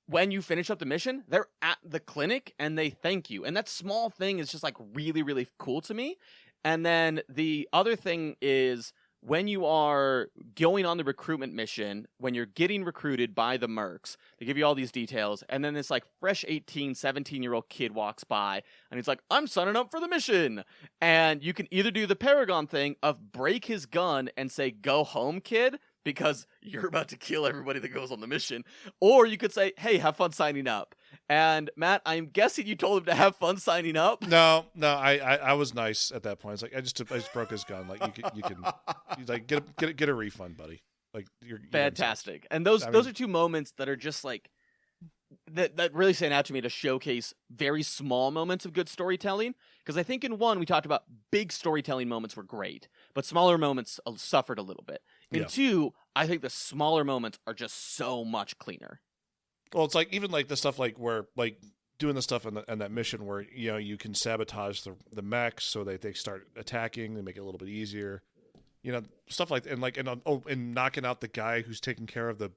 when you finish up the mission, they're at the clinic and they thank you. And that small thing is just really, really cool to me. And then the other thing is, when you are going on the recruitment mission, when you're getting recruited by the mercs, they give you all these details, and then this fresh 18, 17-year-old kid walks by, and he's like, I'm signing up for the mission. And you can either do the Paragon thing of break his gun and say, go home, kid, because you're about to kill everybody that goes on the mission. Or you could say, hey, have fun signing up. And Matt, I'm guessing you told him to have fun signing up. No, I was nice at that point. It's like I just broke his gun. Like you can get a refund, buddy. Like you're fantastic. And those are 2 moments that are just that really stand out to me to showcase very small moments of good storytelling. Because I think in 1, we talked about big storytelling moments were great, but smaller moments suffered a little bit. In 2, I think the smaller moments are just so much cleaner. Well, it's like even like the stuff like where like doing the stuff in that mission where you can sabotage the mechs so that they start attacking. They make it a little bit easier. Stuff like and knocking out the guy who's taking care of the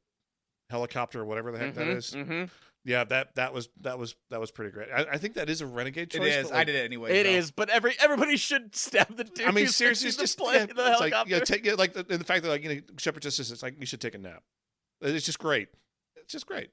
helicopter or whatever the heck that is. Mm-hmm. Yeah, that was pretty great. I think that is a renegade choice. It is. But, like, I did it anyway. It is, but everybody should stab the dude. I mean, who's seriously, fixing just the plane, the helicopter. the fact that Shepard just says it's like you should take a nap. It's just great. It's just great.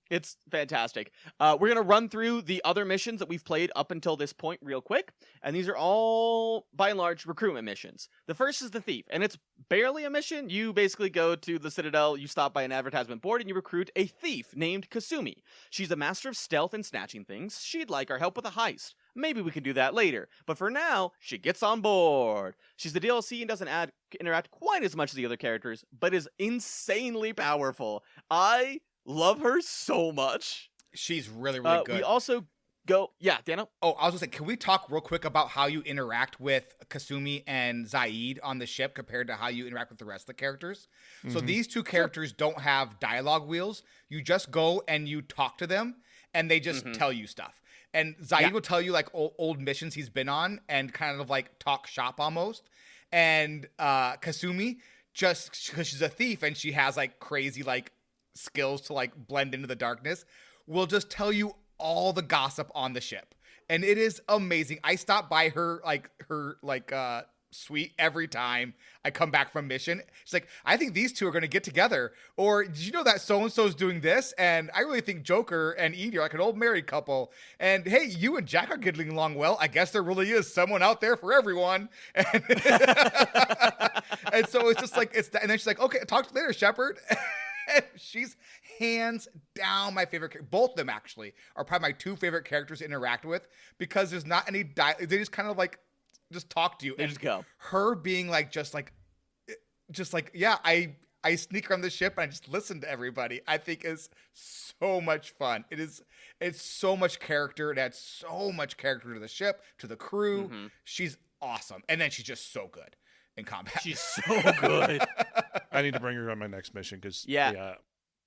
It's fantastic. We're going to run through the other missions that we've played up until this point real quick. And these are all, by and large, recruitment missions. The first is the Thief, and it's barely a mission. You basically go to the Citadel, you stop by an advertisement board, and you recruit a thief named Kasumi. She's a master of stealth and snatching things. She'd like our help with a heist. Maybe we can do that later. But for now, she gets on board. She's the DLC and doesn't interact quite as much as the other characters, but is insanely powerful. I love her so much. She's really, really good. We also go... Yeah, Daniel? Oh, I was going to say, can we talk real quick about how you interact with Kasumi and Zaid on the ship compared to how you interact with the rest of the characters? Mm-hmm. So these two characters don't have dialogue wheels. You just go and you talk to them, and they just tell you stuff. And Zaid will tell you, like, old missions he's been on and kind of, like, talk shop almost. And Kasumi, just because she's a thief and she has, like, crazy, like, skills to like blend into the darkness, will just tell you all the gossip on the ship, and it is amazing. I stop by her suite every time I come back from mission. She's like, I think these two are going to get together, or did you know that so and so's doing this, and I really think Joker and Edie are like an old married couple, and hey, you and Jack are getting along well. I guess there really is someone out there for everyone. And, and so it's just like and then she's like, okay, talk to you later, Shepard. She's hands down my favorite character. Both of them, actually, are probably my two favorite characters to interact with because there's not any they just kind of like just talk to you. They just go. Her being like, yeah, I sneak around the ship and I just listen to everybody, I think is so much fun. It's so much character. It adds so much character to the ship, to the crew. Mm-hmm. She's awesome. And then she's just so good in combat. She's so good. I need to bring her on my next mission because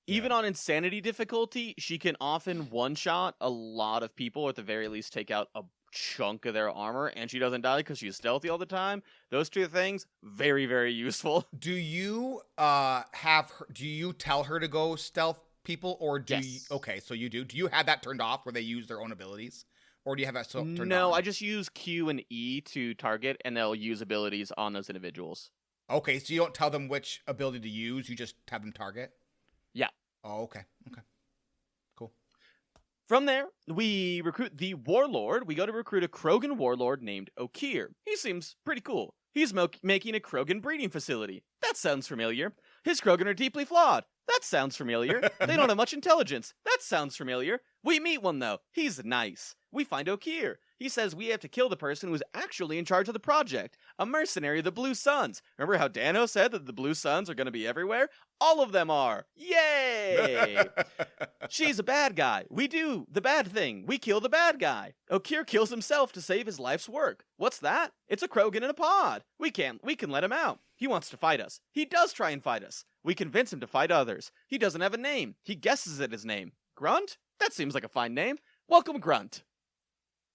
even on insanity difficulty, she can often one-shot a lot of people, or at the very least take out a chunk of their armor, and she doesn't die because she's stealthy all the time. Those two things, very, very useful. Do you do you tell her to go stealth people, or do you? Okay, so you do. Do you have that turned off where they use their own abilities? Or do you have that turned on? No, I just use Q and E to target, and they'll use abilities on those individuals. Okay, so you don't tell them which ability to use, you just have them target? Yeah. Oh, okay. Okay. Cool. From there, we recruit the Warlord. We go to recruit a Krogan Warlord named Okeer. He seems pretty cool. He's making a Krogan breeding facility. That sounds familiar. His Krogan are deeply flawed. That sounds familiar. They don't have much intelligence. That sounds familiar. We meet one, though. He's nice. We find Okeer. He says we have to kill the person who's actually in charge of the project, a mercenary of the Blue Suns. Remember how Dano said that the Blue Suns are going to be everywhere? All of them are. Yay! She's a bad guy. We do the bad thing. We kill the bad guy. Okeer kills himself to save his life's work. What's that? It's a Krogan in a pod. We can let him out. He wants to fight us. He does try and fight us. We convince him to fight others. He doesn't have a name. He guesses at his name. Grunt? That seems like a fine name. Welcome, Grunt.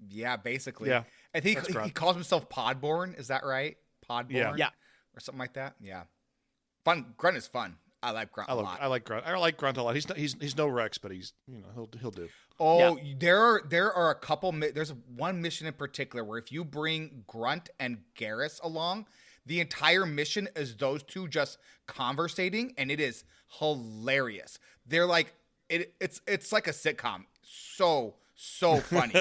Yeah, basically. Yeah, I think he calls himself Podborn. Is that right? Podborn? Yeah. Or something like that? Yeah. Fun. Grunt is fun. I like Grunt a lot. I like Grunt. I like Grunt a lot. He's no Rex, but he's he'll do. Oh, yeah. There are a couple. There's one mission in particular where if you bring Grunt and Garrus along, the entire mission is those two just conversating, and it is hilarious. They're like it's like a sitcom. So funny.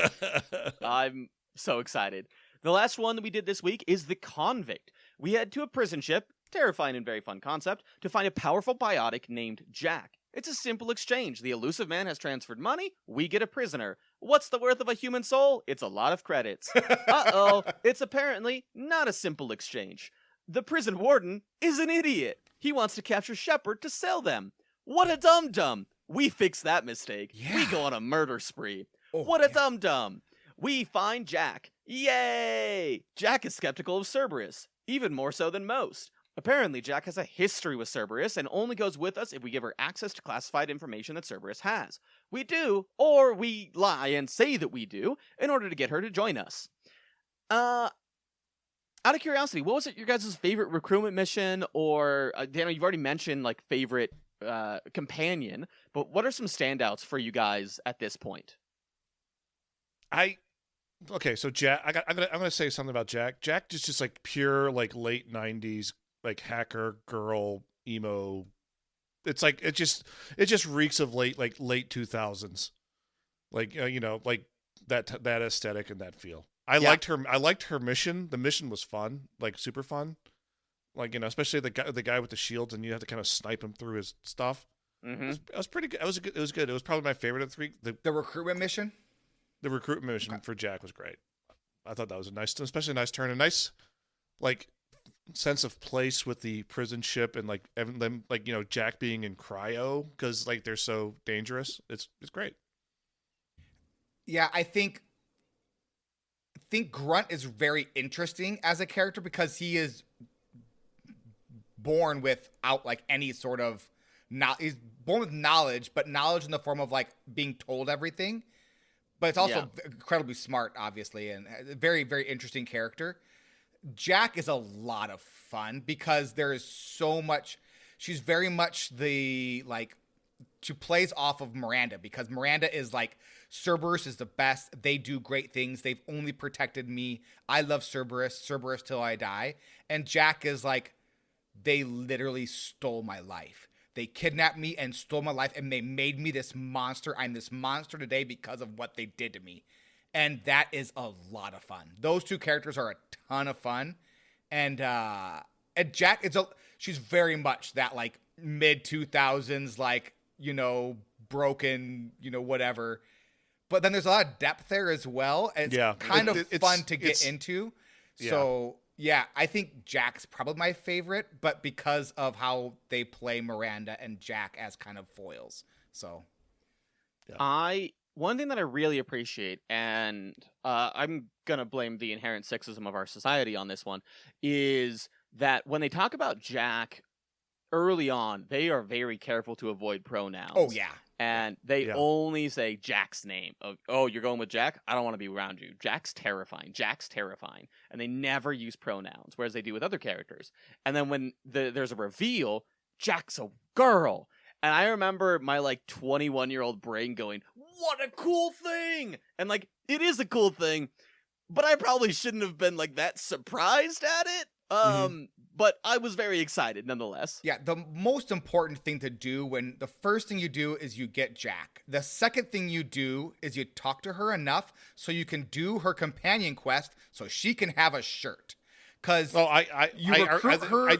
I'm so excited. The last one that we did this week is the Convict. We head to a prison ship, terrifying and very fun concept, to find a powerful biotic named Jack. It's a simple exchange. The elusive man has transferred money, we get a prisoner. What's the worth of a human soul? It's a lot of credits. Uh-oh, it's apparently not a simple exchange. The prison warden is an idiot. He wants to capture Shepard to sell them. What a dum-dum. We fix that mistake. We Yeah. go on a murder spree. Oh, What a yeah. dum-dum. We find Jack. Yay! Jack is skeptical of Cerberus, even more so than most. Apparently, Jack has a history with Cerberus and only goes with us if we give her access to classified information that Cerberus has. We do, or we lie and say that we do, in order to get her to join us. Out of curiosity, what was your guys' favorite recruitment mission, or, Daniel, you've already mentioned, like, favorite companion, but what are some standouts for you guys at this point? Okay, so Jack, I'm gonna say something about Jack. Jack is just like pure like late '90s like hacker girl emo. It's like it just reeks of late 2000s, like like that aesthetic and that feel. I liked her mission. The mission was fun, like super fun. Like especially the guy with the shields, and you have to kind of snipe him through his stuff. Mm-hmm. It was pretty good. It was good. It was probably my favorite of the three. The recruitment mission. The recruitment mission for Jack was great. I thought that was especially a nice turn, a nice like sense of place with the prison ship, and like them Jack being in cryo because like they're so dangerous. It's great. Yeah, I think Grunt is very interesting as a character because he is born without like any sort of he's born with knowledge, but knowledge in the form of like being told everything. But it's also incredibly smart, obviously, and a very, very interesting character. Jack is a lot of fun because there is so much. She's very much she plays off of Miranda because Miranda is like, Cerberus is the best. They do great things. They've only protected me. I love Cerberus till I die. And Jack is like, they literally stole my life. They kidnapped me and stole my life, and they made me this monster. I'm this monster today because of what they did to me. And that is a lot of fun. Those two characters are a ton of fun. And Jack, she's very much that, like, mid-2000s, like, broken, whatever. But then there's a lot of depth there as well. And it's kind of fun to get into. Yeah. So... yeah, I think Jack's probably my favorite, but because of how they play Miranda and Jack as kind of foils. So, one thing that I really appreciate, and I'm gonna blame the inherent sexism of our society on this one, is that when they talk about Jack early on, they are very careful to avoid pronouns. oh yeah, And they only say Jack's name. Oh, you're going with Jack? I don't want to be around you. Jack's terrifying. And they never use pronouns, whereas they do with other characters. And then when there's a reveal, Jack's a girl. And I remember my, 21-year-old brain going, what a cool thing! And, it is a cool thing, but I probably shouldn't have been, that surprised at it. But I was very excited nonetheless. Yeah, the most important thing to do the first thing you do is you get Jack. The second thing you do is you talk to her enough so you can do her companion quest so she can have a shirt. Because you recruit her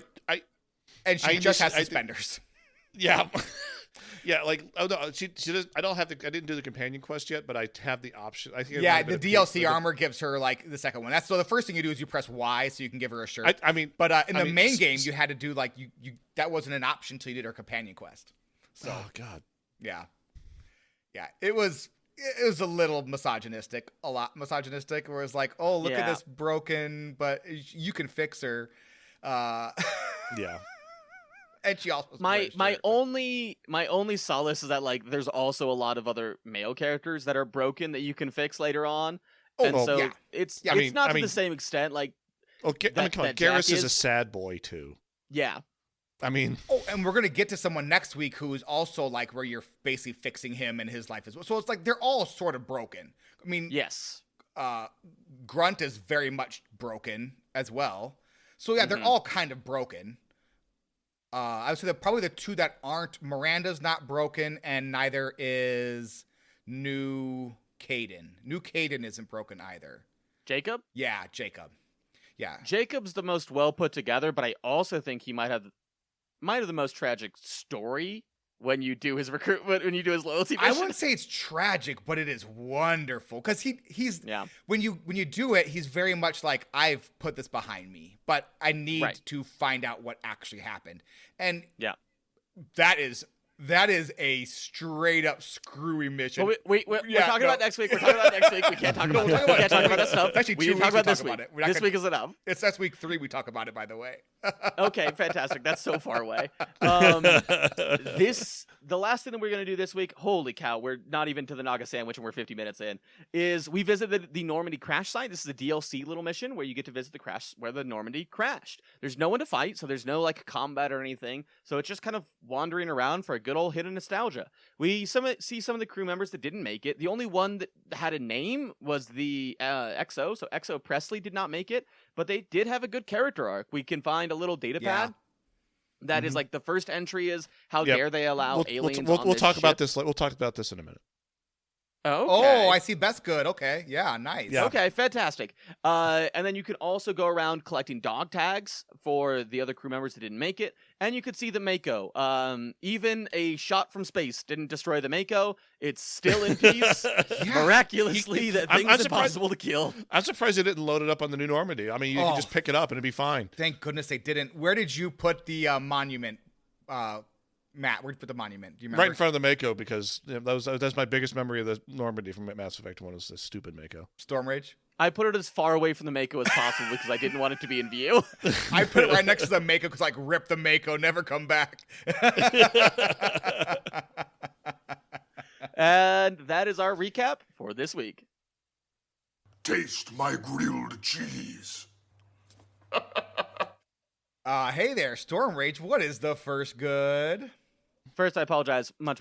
and she just has suspenders. Yeah. Yeah, she does. I didn't do the companion quest yet, but I have the option. I think the DLC armor gives her the second one. So the first thing you do is you press Y so you can give her a shirt. In the main game you had to do you that wasn't an option until you did her companion quest. So oh god, yeah, it was a little misogynistic, a lot misogynistic. Where it's like, oh look at this broken, but you can fix her. Yeah. And she also my only solace is that there's also a lot of other male characters that are broken that you can fix later on. It's not to the same extent. Come on, Garrus is a sad boy too. Yeah. and we're gonna get to someone next week who is also where you're basically fixing him and his life as well. So it's they're all sort of broken. I mean, yes. Grunt is very much broken as well. So they're all kind of broken. I would say that probably the two that aren't, Miranda's not broken, and neither is New Caden. New Caden isn't broken either. Jacob? Yeah, Jacob. Yeah. Jacob's the most well put together, but I also think he might have the most tragic story when you do his recruitment, when you do his loyalty mission. I wouldn't say it's tragic, but it is wonderful because he's when you do it, he's very much like, I've put this behind me, but I need to find out what actually happened, and that is That is a straight up screwy mission. But we're Yeah, talking no. about next week. We're talking about next week. We can't talk about that. We can't talk about that stuff. It's actually We 2 need to talk weeks about this we week. talk about it. We're not This gonna- week is enough. That's week 3 we talk about it, by the way. Okay, fantastic. That's so far away. The last thing that we're going to do this week, holy cow, we're not even to the Naga Sandwich and we're 50 minutes in, is we visited the Normandy crash site. This is a DLC little mission where you get to visit the crash where the Normandy crashed. There's no one to fight, so there's no like combat or anything. So it's just kind of wandering around for a good old hit of nostalgia. We see some of the crew members that didn't make it. The only one that had a name was the XO, so XO Presley did not make it, but they did have a good character arc. We can find a little data pad. That is like the first entry is how dare they allow aliens on we'll this talk ship. about this. We'll talk about this in a minute. Okay. Oh, I see. Best good. Okay. Yeah, nice. Yeah. Okay, fantastic. And then you can also go around collecting dog tags for the other crew members that didn't make it, and you could see the Mako. Even a shot from space didn't destroy the Mako. It's still in peace. Miraculously, that I'm thing's surprised- impossible to kill. I'm surprised they didn't load it up on the new Normandy. I mean, you could just pick it up and it'd be fine. Thank goodness they didn't. Where did you put the monument, Matt? Where'd you put the monument? Do you remember? Right in front of the Mako, because that's my biggest memory of the Normandy from Mass Effect 1 is this stupid Mako. Storm Rage. I put it as far away from the Mako as possible because I didn't want it to be in view. I put it right next to the Mako because, like, rip the Mako, never come back. And that is our recap for this week. Taste my grilled cheese. Hey there, Storm Rage. What is the first good? First, I apologize. Much.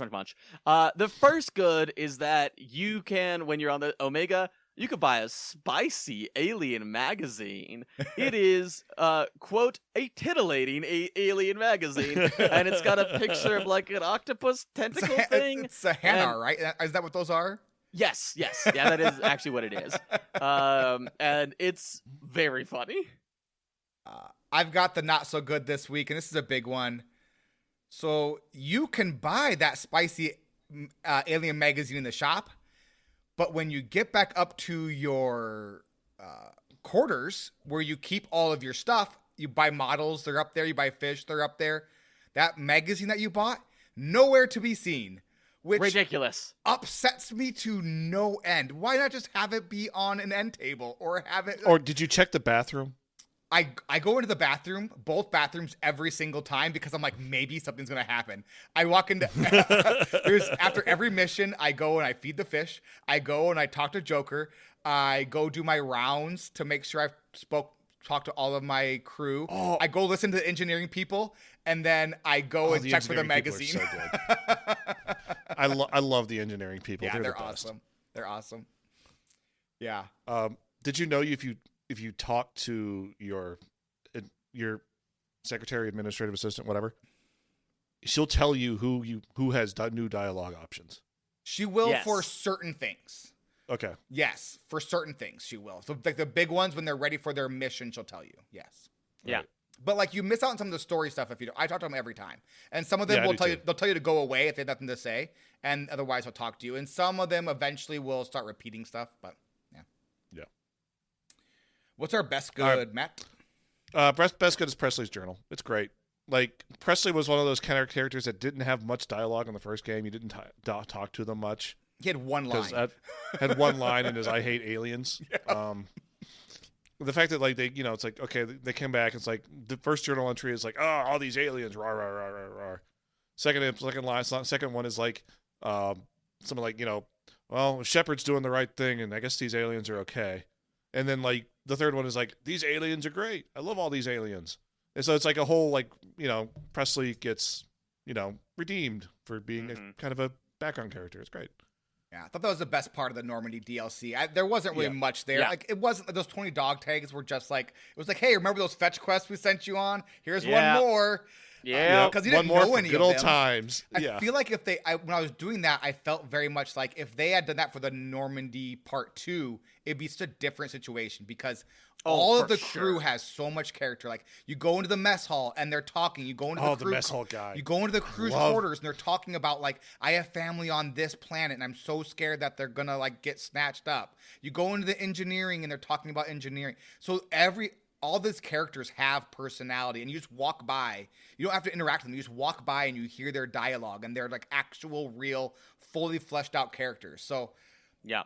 The first good is that you can, when you're on the Omega, you could buy a spicy alien magazine. It is, quote, a titillating alien magazine. And it's got a picture of like an octopus tentacle thing. It's a Hanar, right? Is that what those are? Yes. Yeah, that is actually what it is. And it's very funny. I've got the not so good this week, and this is a big one. So you can buy that spicy alien magazine in the shop, but when you get back up to your quarters where you keep all of your stuff, you buy models, they're up there. You buy fish, they're up there. That magazine that you bought, nowhere to be seen, which Ridiculous. upsets me to no end. Why not just have it be on an end table or have it? Or did you check the bathroom? I go into the bathroom, both bathrooms, every single time because I'm like, maybe something's going to happen. I walk into, after every mission, I go and I feed the fish. I go and I talk to Joker. I go do my rounds to make sure I've talked to all of my crew. Oh. I go listen to the engineering people, and then I go and check for the engineering people magazine. are so good. I love the engineering people. Yeah, they're they're the best. awesome. They're awesome. Yeah. Did you know if you talk to your secretary, administrative assistant, whatever, she'll tell you who has new dialogue options. She will Yes. for certain things. Okay. Yes, for certain things she will. So like the big ones, when they're ready for their mission, she'll tell you. Yes. Yeah. Right. But like you miss out on some of the story stuff if you don't. I talk to them every time, and some of them Yeah, I will do tell too. you. They'll tell you to go away if they have nothing to say, and otherwise they'll talk to you. And some of them eventually will start repeating stuff. But yeah. Yeah. What's our best All right. good, Matt? Best good is Presley's journal. It's great. Like, Presley was one of those kind of characters that didn't have much dialogue in the first game. You didn't talk to them much. He had one line. Because had one line in his "I hate aliens." Yeah. The fact that like they, it's like okay, they came back. It's like the first journal entry is like, oh, all these aliens, rah rah rah rah rah. Second one is like, something like well, Shepard's doing the right thing, and I guess these aliens are okay. And then like the third one is like, these aliens are great. I love all these aliens. And so it's like a whole like Presley gets redeemed for being a kind of a background character. It's great. Yeah, I thought that was the best part of the Normandy DLC. There wasn't really much there. Yeah. Like it wasn't those 20 dog tags were just like it was like, hey, remember those fetch quests we sent you on? Here's Yeah. one more. Yeah. because you One didn't more know for any good of old them. times. I feel like when I was doing that, I felt very much like if they had done that for the Normandy Part 2, it'd be such a different situation because all of for the crew sure. has so much character. Like you go into the mess hall and they're talking. You go into the the crew mess hall guy. You go into the crew's Love- quarters and they're talking about like I have family on this planet and I'm so scared that they're gonna like get snatched up. You go into the engineering and they're talking about engineering. So all these characters have personality, and you just walk by. You don't have to interact with them. You just walk by and you hear their dialogue, and they're like actual, real, fully fleshed out characters. So Yeah.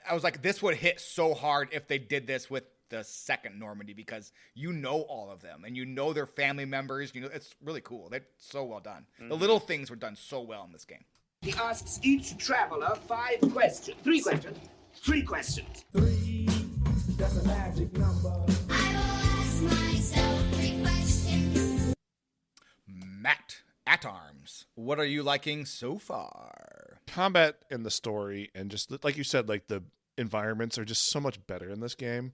I was like, this would hit so hard if they did this with the second Normandy, because you know all of them and you know their family members. You know, it's really cool. They're so well done. The little things were done so well in this game. He asks each traveler 5 questions. 3 questions. 3 questions. Matt at Arms, what are you liking so far? Combat and the story, and just like you said, like the environments are just so much better in this game.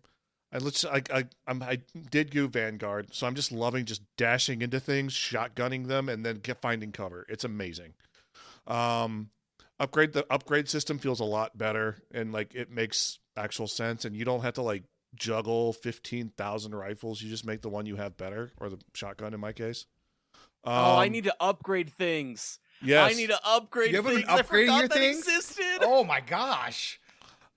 I did go Vanguard, so I'm just loving just dashing into things, shotgunning them, and then finding cover. It's amazing. The upgrade system feels a lot better, and like it makes actual sense, and you don't have to like juggle 15,000 rifles. You just make the one you have better, or the shotgun in my case. I need to upgrade things. Yes. I need to upgrade You haven't things. been I forgot upgrading your that things? existed. Oh my gosh.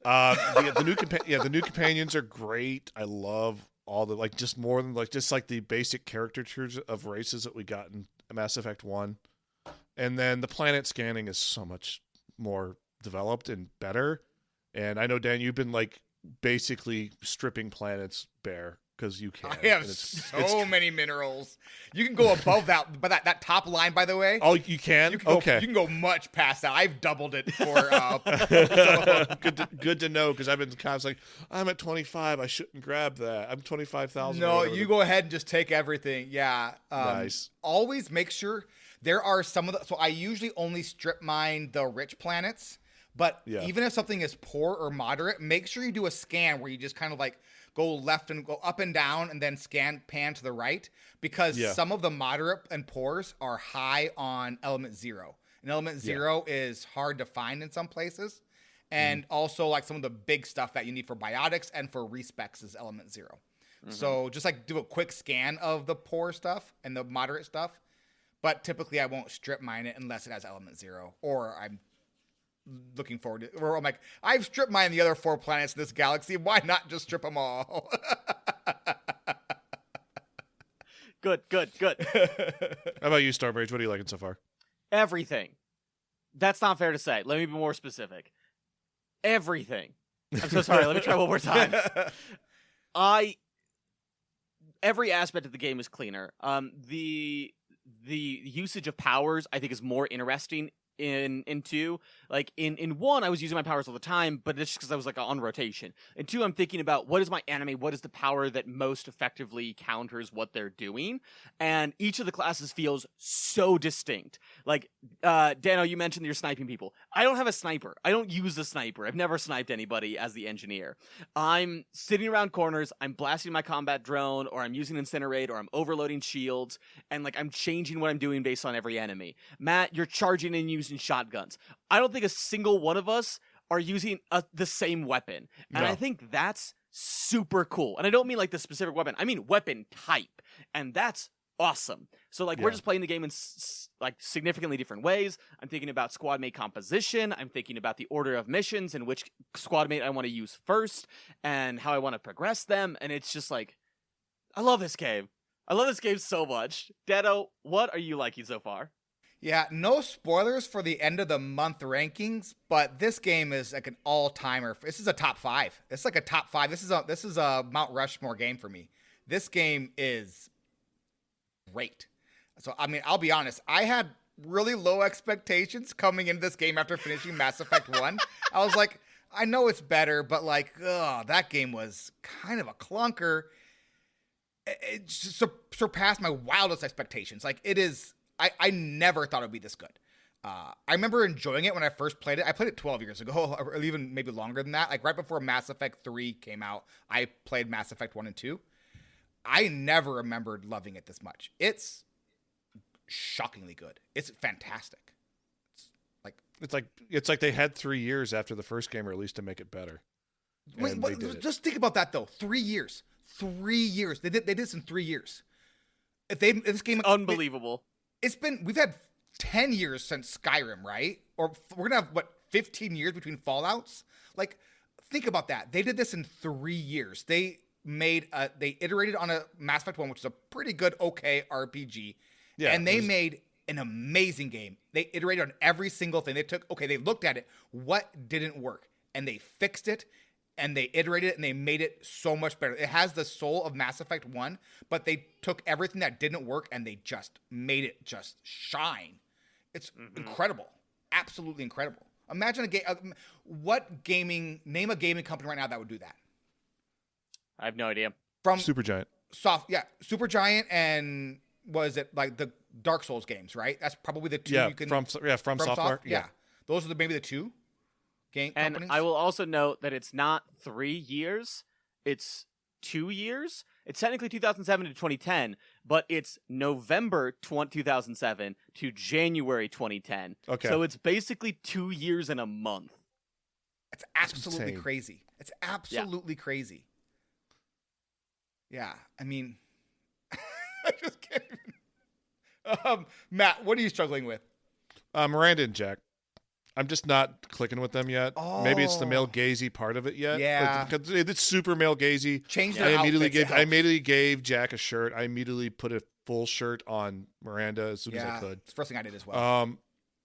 The new companions are great. I love all the like just more than like just like the basic caricatures of races that we got in Mass Effect 1. And then the planet scanning is so much more developed and better. And I know, Dan, you've been like basically stripping planets bare because you can. I have so many minerals. You can go above that, but that top line, by the way. Oh, you can? Okay. You can go much past that. I've doubled it for. Good to know, because I've been kind of like, I'm at 25. I shouldn't grab that. I'm 25,000. No, you go ahead and just take everything. Yeah. Nice. Always make sure there are some of the. So I usually only strip mine the rich planets. But even if something is poor or moderate, make sure you do a scan where you just kind of like go left and go up and down and then pan to the right, because some of the moderate and poors are high on element 0. And element 0 is hard to find in some places. And also like some of the big stuff that you need for biotics and for respecs is element 0. So just like do a quick scan of the poor stuff and the moderate stuff. But typically I won't strip mine it unless it has element 0, or I'm looking forward to, or I'm like, I've stripped mine the other 4 planets in this galaxy. Why not just strip them all? Good. How about you, Starbridge? What are you liking so far? Everything. That's not fair to say. Let me be more specific. Everything. I'm so sorry. Let me try one more time. Every aspect of the game is cleaner. The usage of powers, I think, is more interesting in 2. Like in 1, I was using my powers all the time, but it's just because I was like on rotation. In 2, I'm thinking about what is my enemy, what is the power that most effectively counters what they're doing, and each of the classes feels so distinct. Like Dano, you mentioned that you're sniping people. I don't have a sniper. I don't use a sniper. I've never sniped anybody as the engineer. I'm sitting around corners, I'm blasting my combat drone, or I'm using Incinerate, or I'm overloading shields, and like I'm changing what I'm doing based on every enemy. Matt, you're charging and using shotguns. I don't think a single one of us are using the same weapon. And I think that's super cool. And I don't mean like the specific weapon. I mean weapon type. And that's awesome. So like we're just playing the game in like significantly different ways. I'm thinking about squad mate composition. I'm thinking about the order of missions and which squad mate I want to use first and how I want to progress them. And it's just like, I love this game. I love this game so much. Dado, what are you liking so far? Yeah, no spoilers for the end of the month rankings, but this game is like an all-timer. This is a top 5. It's like a top 5. This is a Mount Rushmore game for me. This game is great. So, I mean, I'll be honest. I had really low expectations coming into this game after finishing Mass Effect 1. I was like, I know it's better, but like, that game was kind of a clunker. It just surpassed my wildest expectations. Like, it is... I never thought it would be this good. I remember enjoying it when I first played it. I played it 12 years ago, or even maybe longer than that. Like right before Mass Effect 3 came out, I played Mass Effect 1 and 2. I never remembered loving it this much. It's shockingly good. It's fantastic. It's like they had 3 years after the first game released to make it better. Wait, just think about that though. 3 years. 3 years. They did this in 3 years. If this game, unbelievable. We've had 10 years since Skyrim, right? Or we're going to have, 15 years between Fallouts? Like, think about that. They did this in 3 years. they iterated on a Mass Effect 1, which is a pretty good, okay RPG. Yeah, and they made an amazing game. They iterated on every single thing. They looked at it, what didn't work, and they fixed it, and they iterated it, and they made it so much better. It has the soul of Mass Effect 1, but they took everything that didn't work, and they just made it just shine. It's incredible. Absolutely incredible. Imagine a game. Name a gaming company right now that would do that. I have no idea. From Supergiant. Supergiant, and was it like the Dark Souls games, right? That's probably the two you can. From Software. Yeah. Those are maybe the two game companies. And I will also note that it's not 3 years, it's 2 years. It's technically 2007 to 2010, but it's November 2007 to January 2010. Okay. So it's basically 2 years and a month. It's absolutely insane. crazy. It's absolutely crazy. Yeah, I mean, I just can't even. Matt, what are you struggling with? Miranda and Jack. I'm just not clicking with them yet. Maybe it's the male gazy part of it yet. Yeah. Because it's super male gazy. Change I their immediately outfits, I immediately gave Jack a shirt. I immediately put a full shirt on Miranda as soon as I could. It's the first thing I did as well.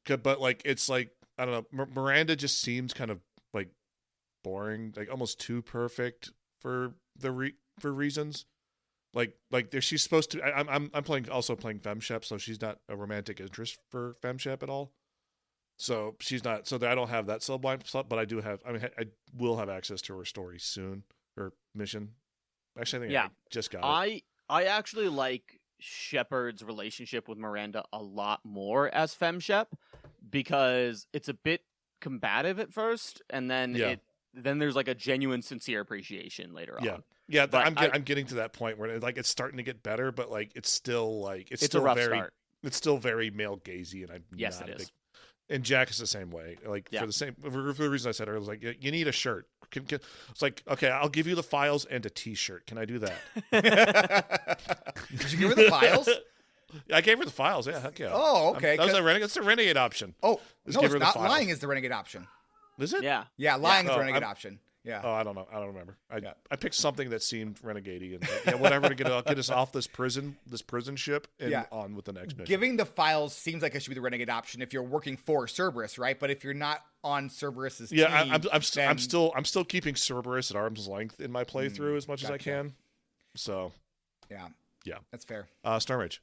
But like it's like I don't know. Miranda just seems kind of like boring, like almost too perfect for for reasons. Like she's supposed to. I'm playing FemShep, so she's not a romantic interest for FemShep at all. So she's not. So I don't have that sublime slot, but I do have. I mean, I will have access to her story soon, her mission. Actually, I think I just got it. I actually like Shepard's relationship with Miranda a lot more as FemShep because it's a bit combative at first, and then then there's like a genuine, sincere appreciation later on. Yeah, I'm getting to that point where it's starting to get better, but like it's still it's still a rough very start. It's still very male gazy, and I'm Yes, not it a is. big. And Jack is the same way. Like for the reason I said earlier, like you need a shirt. It's like okay, I'll give you the files and a T-shirt. Can I do that? Did you give her the files? I gave her the files. Yeah, heck yeah. Oh, okay. That was a renegade. It's the renegade option. Oh, Just no, give it's her the not. files. Lying is the renegade option. Is it? Yeah. Yeah, lying is Oh, the renegade option. Yeah. Oh, I don't know. I don't remember. I picked something that seemed renegade-y and whatever to get us off this prison ship and on with the next mission. Giving the files seems like it should be the renegade option if you're working for Cerberus, right? But if you're not on Cerberus's team, I'm still keeping Cerberus at arm's length in my playthrough as much as I can. So, yeah, that's fair. Storm Rage.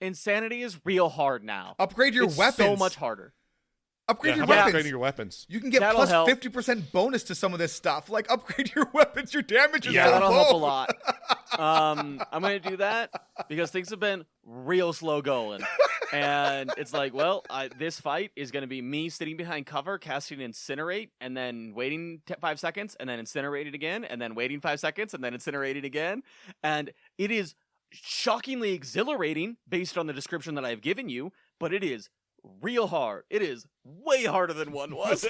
Insanity is real hard now. Upgrade your it's weapons. so much harder. Upgrade your how about weapons. upgrading your weapons? You can get That'll plus help. 50% bonus to some of this stuff. Like upgrade your weapons. Your damage is so That'll low. help a lot. I'm going to do that because things have been real slow going. And it's like, well, this fight is going to be me sitting behind cover, casting Incinerate, and then waiting 5 seconds, and then Incinerate it again, and then waiting 5 seconds, and then Incinerate it again. And it is shockingly exhilarating based on the description that I've given you, but it is real hard. It is way harder than one was.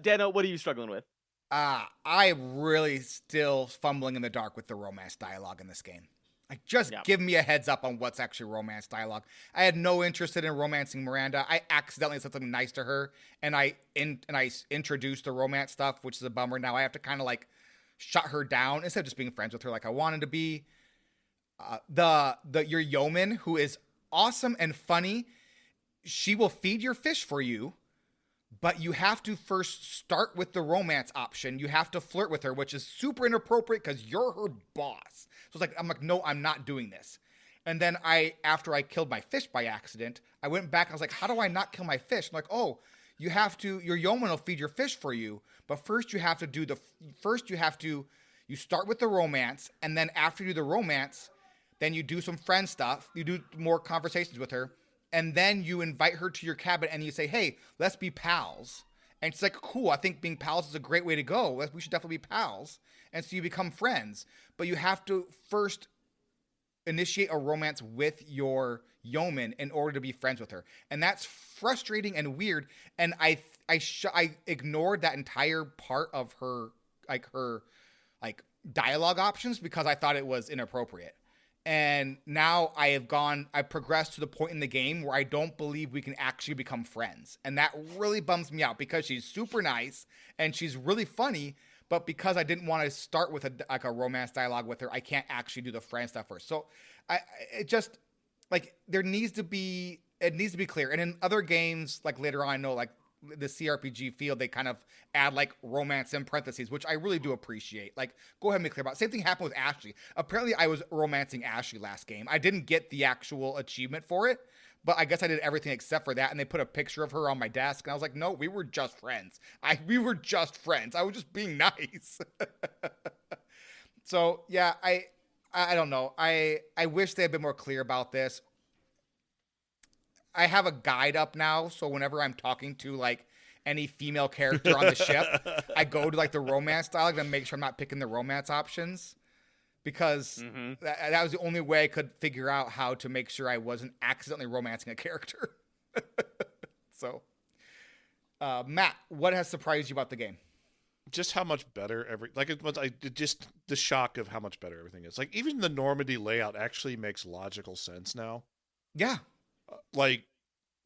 Dano, what are you struggling with? I'm really still fumbling in the dark with the romance dialogue in this game. Like, just give me a heads up on what's actually romance dialogue. I had no interest in romancing Miranda. I accidentally said something nice to her, and I introduced the romance stuff, which is a bummer. Now I have to kind of like shut her down instead of just being friends with her like I wanted to be. Your yeoman, who is awesome and funny, she will feed your fish for you, but you have to first start with the romance option. You have to flirt with her, which is super inappropriate because you're her boss. So it's like, I'm like, no, I'm not doing this. And then after I killed my fish by accident, I went back. I was like, how do I not kill my fish? I'm like, oh, your yeoman will feed your fish for you. But first you have to you start with the romance. And then after you do the romance, then you do some friend stuff. You do more conversations with her. And then you invite her to your cabin and you say, hey, let's be pals. And she's like, cool, I think being pals is a great way to go. We should definitely be pals. And so you become friends. But you have to first initiate a romance with your yeoman in order to be friends with her. And that's frustrating and weird. And I ignored that entire part of her dialogue options because I thought it was inappropriate. And now I've progressed to the point in the game where I don't believe we can actually become friends. And that really bums me out because she's super nice and she's really funny, but because I didn't want to start with a romance dialogue with her, I can't actually do the friend stuff first. So it just like it needs to be clear. And in other games, like later on, I know like the CRPG field, they kind of add like romance in parentheses, which I really do appreciate. Like, go ahead and be clear about it. Same thing happened with Ashley. Apparently I was romancing Ashley last game. I didn't get the actual achievement for it, but I guess I did everything except for that. And they put a picture of her on my desk. And I was like, no, we were just friends. We were just friends. I was just being nice. So yeah, I don't know. I wish they had been more clear about this. I have a guide up now, so whenever I'm talking to like any female character on the ship, I go to like the romance dialogue and make sure I'm not picking the romance options, because that was the only way I could figure out how to make sure I wasn't accidentally romancing a character. So, Matt, what has surprised you about the game? Just how much better just the shock of how much better everything is. Like even the Normandy layout actually makes logical sense now. Yeah. Like,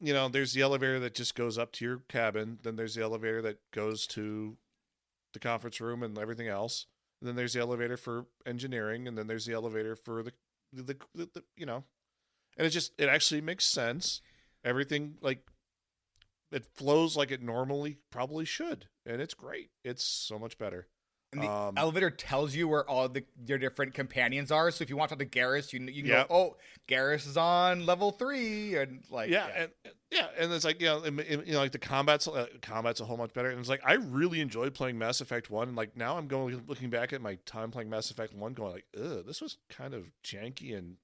you know, there's the elevator that just goes up to your cabin. Then there's the elevator that goes to the conference room and everything else. And then there's the elevator for engineering. And then there's the elevator for the you know, and it actually makes sense. Everything, like, it flows like it normally probably should. And it's great. It's so much better. And the elevator tells you where all your different companions are. So if you want to talk to Garrus, you can go, oh, Garrus is on level 3, and like and it's like, you know, like the combat's a whole much better. And it's like I really enjoyed playing Mass Effect 1, and like now I'm looking back at my time playing Mass Effect 1, going like, ugh, this was kind of janky and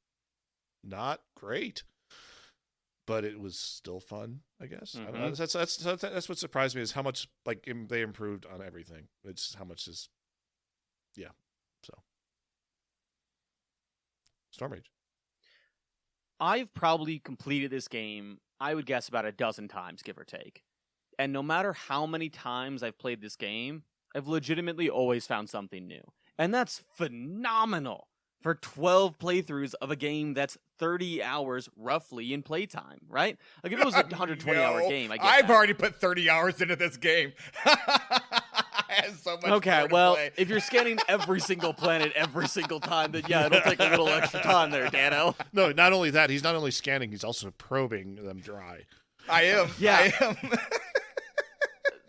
not great, but it was still fun, I guess. I don't know. That's what surprised me, is how much like they improved on everything. It's how much is, yeah. So, Stormrage. I've probably completed this game, I would guess, about a dozen times, give or take. And no matter how many times I've played this game, I've legitimately always found something new. And that's phenomenal for 12 playthroughs of a game that's 30 hours roughly in playtime, right? Like if it was a 120-hour game, I get I've that. already put 30 hours into this game. I have so much Okay, more to well, play. if you're scanning every single planet every single time, then yeah, it'll take a little extra time there, Dano. No, not only that, he's not only scanning, he's also probing them dry. I am. Yeah. I am.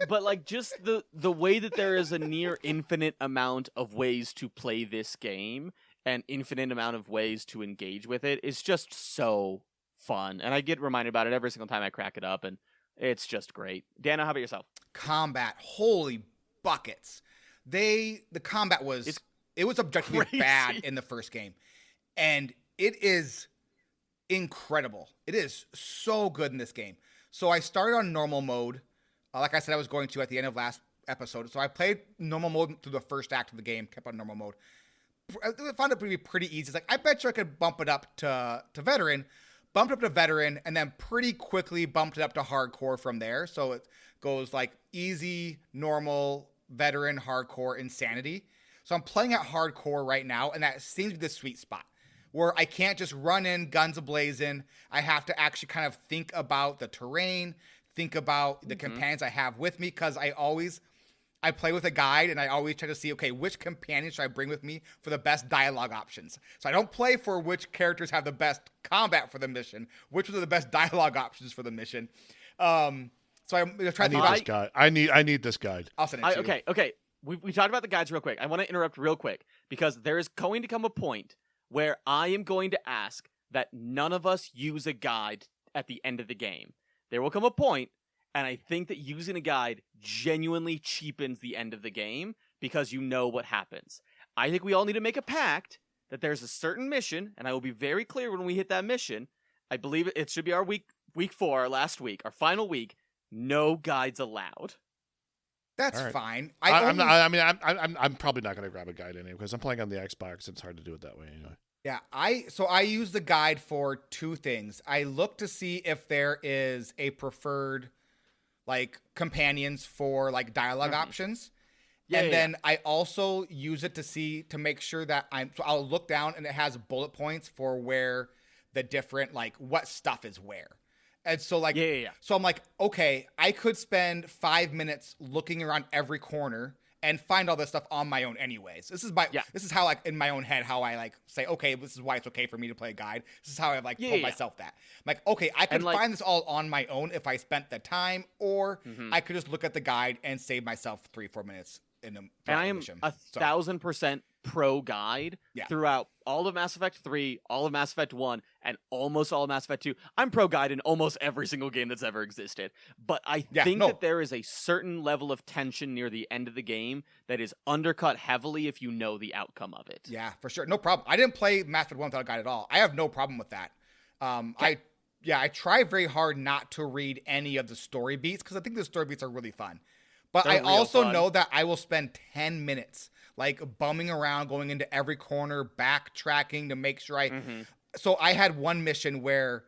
But like just the way that there is a near infinite amount of ways to play this game and infinite amount of ways to engage with it is just so fun. And I get reminded about it every single time I crack it up, and it's just great. Dano, how about yourself? Combat, holy buckets. The combat was objectively crazy. bad in the first game, and it is incredible. It is so good in this game. So I started on normal mode, like I said I was going to at the end of last episode. So I played normal mode through the first act of the game, kept on normal mode. I found it to be pretty easy. It's like, I bet you I could bump it up to veteran, bumped up to veteran, and then pretty quickly bumped it up to hardcore from there. So it goes like easy, normal, veteran, hardcore, insanity. So I'm playing at hardcore right now, and that seems to be the sweet spot where I can't just run in guns a-blazing. I have to actually kind of think about the terrain, think about the companions I have with me, because I play with a guide, and I always try to see, okay, which companion should I bring with me for the best dialogue options? So I don't play for which characters have the best combat for the mission, which are the best dialogue options for the mission. So I'm trying to this guide. I need this guide. I'll send it to you. Okay. We talked about the guides real quick. I want to interrupt real quick, because there is going to come a point where I am going to ask that none of us use a guide at the end of the game. There will come a point, and I think that using a guide genuinely cheapens the end of the game, because you know what happens. I think we all need to make a pact that there's a certain mission, and I will be very clear when we hit that mission. I believe it should be our week 4, our last week, our final week. No guides allowed. That's All right. fine. I'm probably not going to grab a guide anyway, because I'm playing on the Xbox. It's hard to do it that way anyway. Yeah, I use the guide for 2 things. I look to see if there is a preferred like companions for like dialogue options. Then I also use it to make sure that I'll look down and it has bullet points for where the different, like what stuff is where. And so like, so I'm like, okay, I could spend 5 minutes looking around every corner and find all this stuff on my own anyways. This is how, like, in my own head, how I, like, say, okay, this is why it's okay for me to play a guide. This is how I, like, told myself that. I'm like, okay, I could find this all on my own if I spent the time, or I could just look at the guide and save myself 3-4 minutes in a And I am mission. 1,000% pro guide throughout all of Mass Effect 3, all of Mass Effect 1, and almost all of Mass Effect 2. I'm pro guide in almost every single game that's ever existed. But I think that there is a certain level of tension near the end of the game that is undercut heavily if you know the outcome of it. Yeah, for sure. No problem. I didn't play Mass Effect 1 without a guide at all. I have no problem with that. I try very hard not to read any of the story beats because I think the story beats are really fun. But I also know that I will spend 10 minutes like bumming around, going into every corner, backtracking to make sure So I had one mission where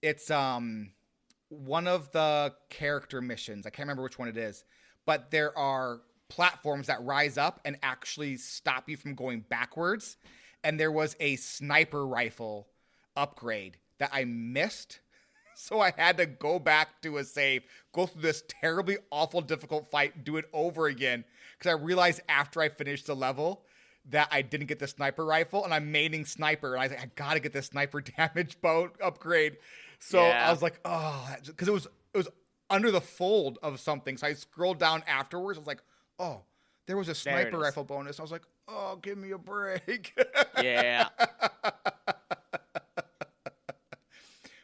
it's one of the character missions. I can't remember which one it is, but there are platforms that rise up and actually stop you from going backwards. And there was a sniper rifle upgrade that I missed. So I had to go back to a save, go through this terribly awful, difficult fight, do it over again. Because I realized after I finished the level that I didn't get the sniper rifle, and I'm maining sniper. And I was like, I got to get this sniper damage bow upgrade. So I was like, oh, because it was under the fold of something. So I scrolled down afterwards. I was like, oh, there was a sniper rifle bonus. I was like, oh, give me a break. Yeah.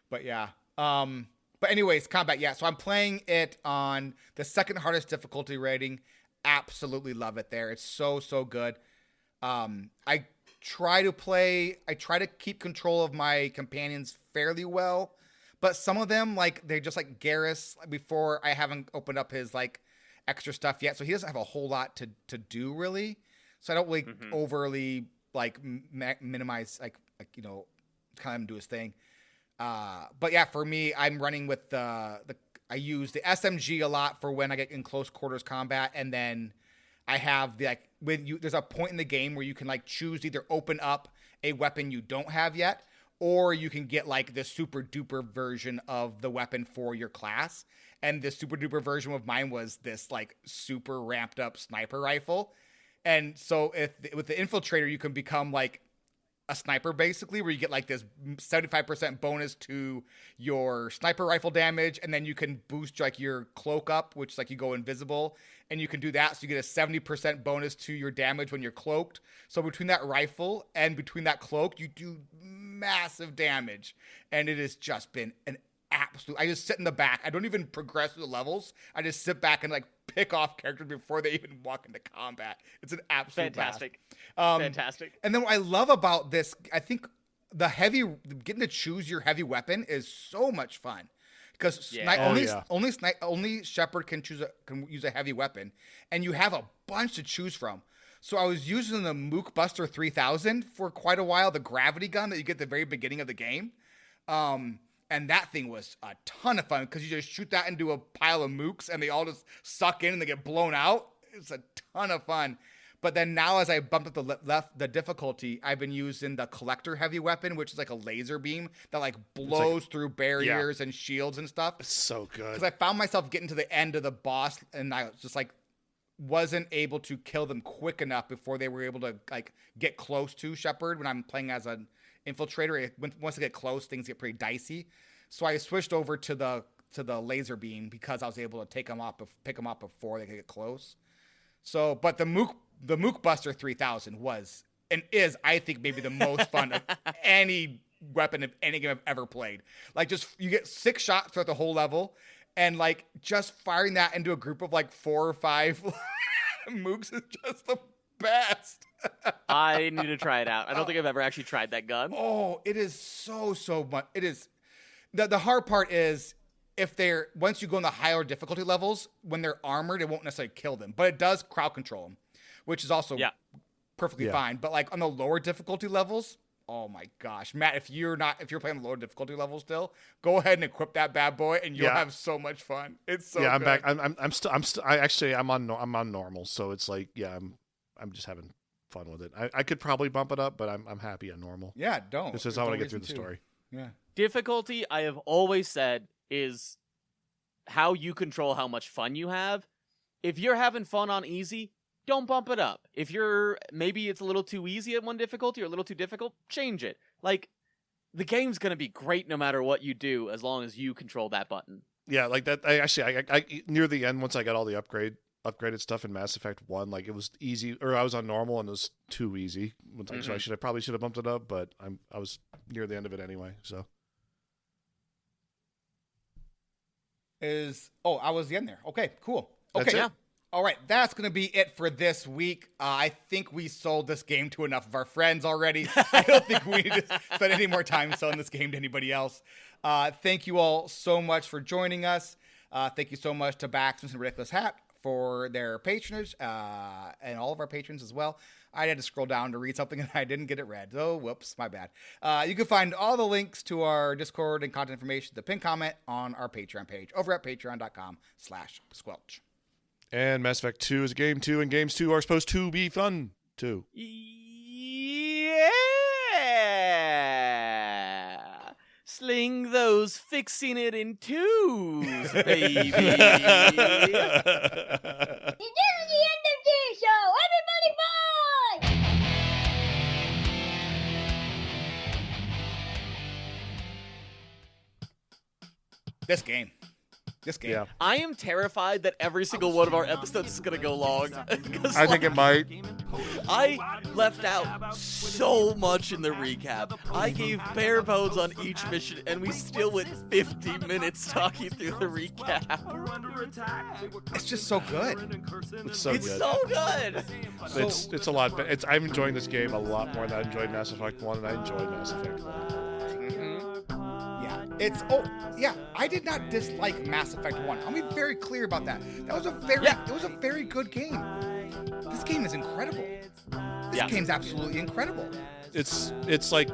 But yeah. But anyways, combat. Yeah. So I'm playing it on the second hardest difficulty rating. Absolutely love it there. It's so good. I try to keep control of my companions fairly well, but some of them, like, they're just like Garrus before I haven't opened up his like extra stuff yet. So he doesn't have a whole lot to do really. So I don't really overly like minimize, like, you know, kind of him do his thing. But yeah, for me, I'm running with I use the SMG a lot for when I get in close quarters combat, and then I have there's a point in the game where you can like choose to either open up a weapon you don't have yet, or you can get like the super duper version of the weapon for your class. And the super duper version of mine was this like super ramped up sniper rifle. And so with the infiltrator, you can become like a sniper basically, where you get like this 75% bonus to your sniper rifle damage, and then you can boost like your cloak up, which like you go invisible, and you can do that, so you get a 70% bonus to your damage when you're cloaked. So between that rifle and between that cloak, you do massive damage, and it has just been an absolute. I just sit in the back. I don't even progress through the levels. I just sit back and like pick off characters before they even walk into combat. It's an absolute fantastic. Fantastic. And then what I love about this, I think getting to choose your heavy weapon is so much fun, because only Shepard can use a heavy weapon, and you have a bunch to choose from. So I was using the Mook Buster 3000 for quite a while, the gravity gun that you get at the very beginning of the game. And that thing was a ton of fun, because you just shoot that into a pile of mooks and they all just suck in and they get blown out. It's a ton of fun. But then now, as I bumped up the difficulty, I've been using the Collector heavy weapon, which is like a laser beam that like blows through barriers and shields and stuff. It's so good. Because I found myself getting to the end of the boss, and I was just like wasn't able to kill them quick enough before they were able to like get close to Shepard when I'm playing as an infiltrator. Once I get close, things get pretty dicey. So I switched over to the laser beam because I was able to pick them up before they could get close. So, but the Mook Buster 3000 was and is, I think, maybe the most fun of any weapon of any game I've ever played. Like, just you get 6 shots throughout the whole level, and like just firing that into a group of like 4 or 5 mooks is just the best. I need to try it out. I don't think I've ever actually tried that gun. Oh, it is so much. It is. The hard part is once you go in the higher difficulty levels, when they're armored, it won't necessarily kill them, but it does crowd control them, which is also perfectly fine. But like on the lower difficulty levels, oh my gosh, Matt, if you're playing the lower difficulty level still, go ahead and equip that bad boy, and you'll have so much fun. It's so good. I'm back. I'm on normal, so it's like I'm just having fun with it. I could probably bump it up, but I'm happy on normal. Yeah, don't. This is how I want to get through the story. Yeah. Difficulty, I have always said, is how you control how much fun you have. If you're having fun on easy, don't bump it up. If maybe it's a little too easy at one difficulty or a little too difficult, change it. Like, the game's gonna be great no matter what you do, as long as you control that button. Yeah, like that. I near the end, once I got all the upgraded stuff in Mass Effect 1, like it was easy, or I was on normal and it was too easy. So I probably should have bumped it up, but I was near the end of it anyway. So I was the end there. Okay, cool. Okay, That's it. All right, that's going to be it for this week. I think we sold this game to enough of our friends already. I don't think we need to spend any more time selling this game to anybody else. Thank you all so much for joining us. Thank you so much to Baximus and RidiculousHat for their patronage, and all of our patrons as well. I had to scroll down to read something and I didn't get it read. Oh, whoops, my bad. You can find all the links to our Discord and content information, the pinned comment on our Patreon page over at patreon.com/squelch. And Mass Effect 2 is a game 2, and games 2 are supposed to be fun too. Yeah! Sling those fixing it in twos, baby! This is the end of the show! Everybody bye! This game. Yeah. I am terrified that every single one of our episodes is gonna go long. I think it might. I left out so much in the recap. I gave bare bones on each mission, and we still went 50 minutes talking through the recap. It's just so good. It's so It's good. so good. It's a lot. I'm enjoying this game a lot more than I enjoyed Mass Effect 1, and I enjoyed Mass Effect 1. I did not dislike Mass Effect 1. I'll be very clear about that. It was a very good game. This game is incredible. This game's absolutely incredible. It's like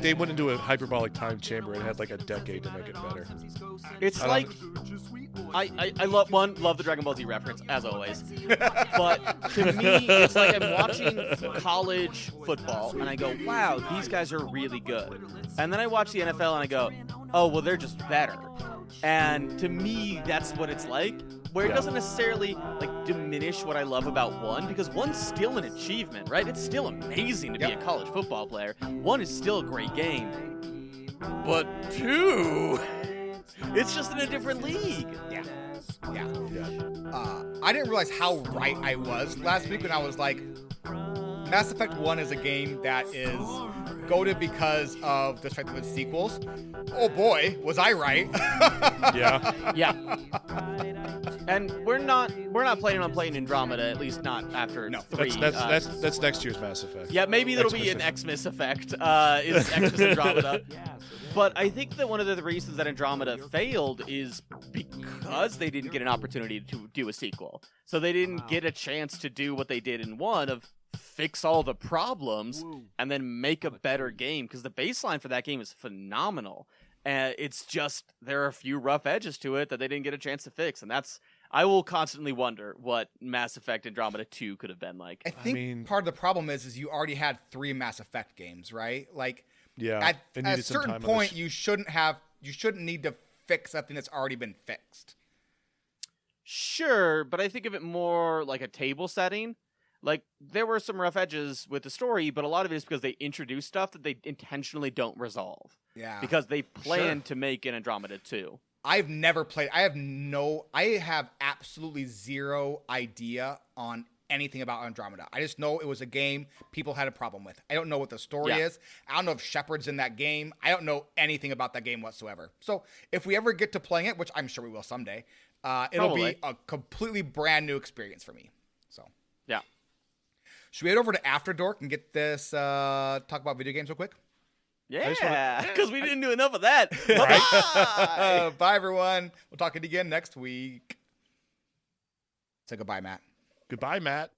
they went into a hyperbolic time chamber and had like a decade to make it better. It's like I love the Dragon Ball Z reference as always, but to me it's like I'm watching college football and I go, wow, these guys are really good, and then I watch the NFL and I go, oh well, they're just better. And to me, that's what it's like. Where it doesn't necessarily like diminish what I love about 1, because 1's still an achievement, right? It's still amazing to be a college football player. 1 is still a great game. But 2, it's just in a different league. Yeah. I didn't realize how right I was last week when I was like, Mass Effect 1 is a game that is goated because of the strength of its sequels. Oh boy, was I right? Yeah. And we're not planning on playing Andromeda, at least not after 3. That's next year's Mass Effect. Yeah, maybe that'll be an Xmas effect. Is Xmas Andromeda? But I think that one of the reasons that Andromeda failed is because they didn't get an opportunity to do a sequel. So they didn't get a chance to do what they did in 1 of fix all the problems and then make a better game, because the baseline for that game is phenomenal. It's just there are a few rough edges to it that they didn't get a chance to fix, and I will constantly wonder what Mass Effect Andromeda 2 could have been like. I think part of the problem is you already had 3 Mass Effect games, right? Like, at a certain point, you shouldn't need to fix something that's already been fixed. Sure, but I think of it more like a table setting. Like, there were some rough edges with the story, but a lot of it is because they introduce stuff that they intentionally don't resolve. Yeah. Because they plan to make an Andromeda 2. I've never played. I have absolutely zero idea on anything about Andromeda. I just know it was a game people had a problem with. I don't know what the story is. I don't know if Shepard's in that game. I don't know anything about that game whatsoever. So if we ever get to playing it, which I'm sure we will someday, it'll be a completely brand new experience for me. So yeah. Should we head over to After Dork and get this talk about video games real quick? Yeah, because we didn't do enough of that. Bye. Bye, everyone. We'll talk to you again next week. Say goodbye, Matt. Goodbye, Matt.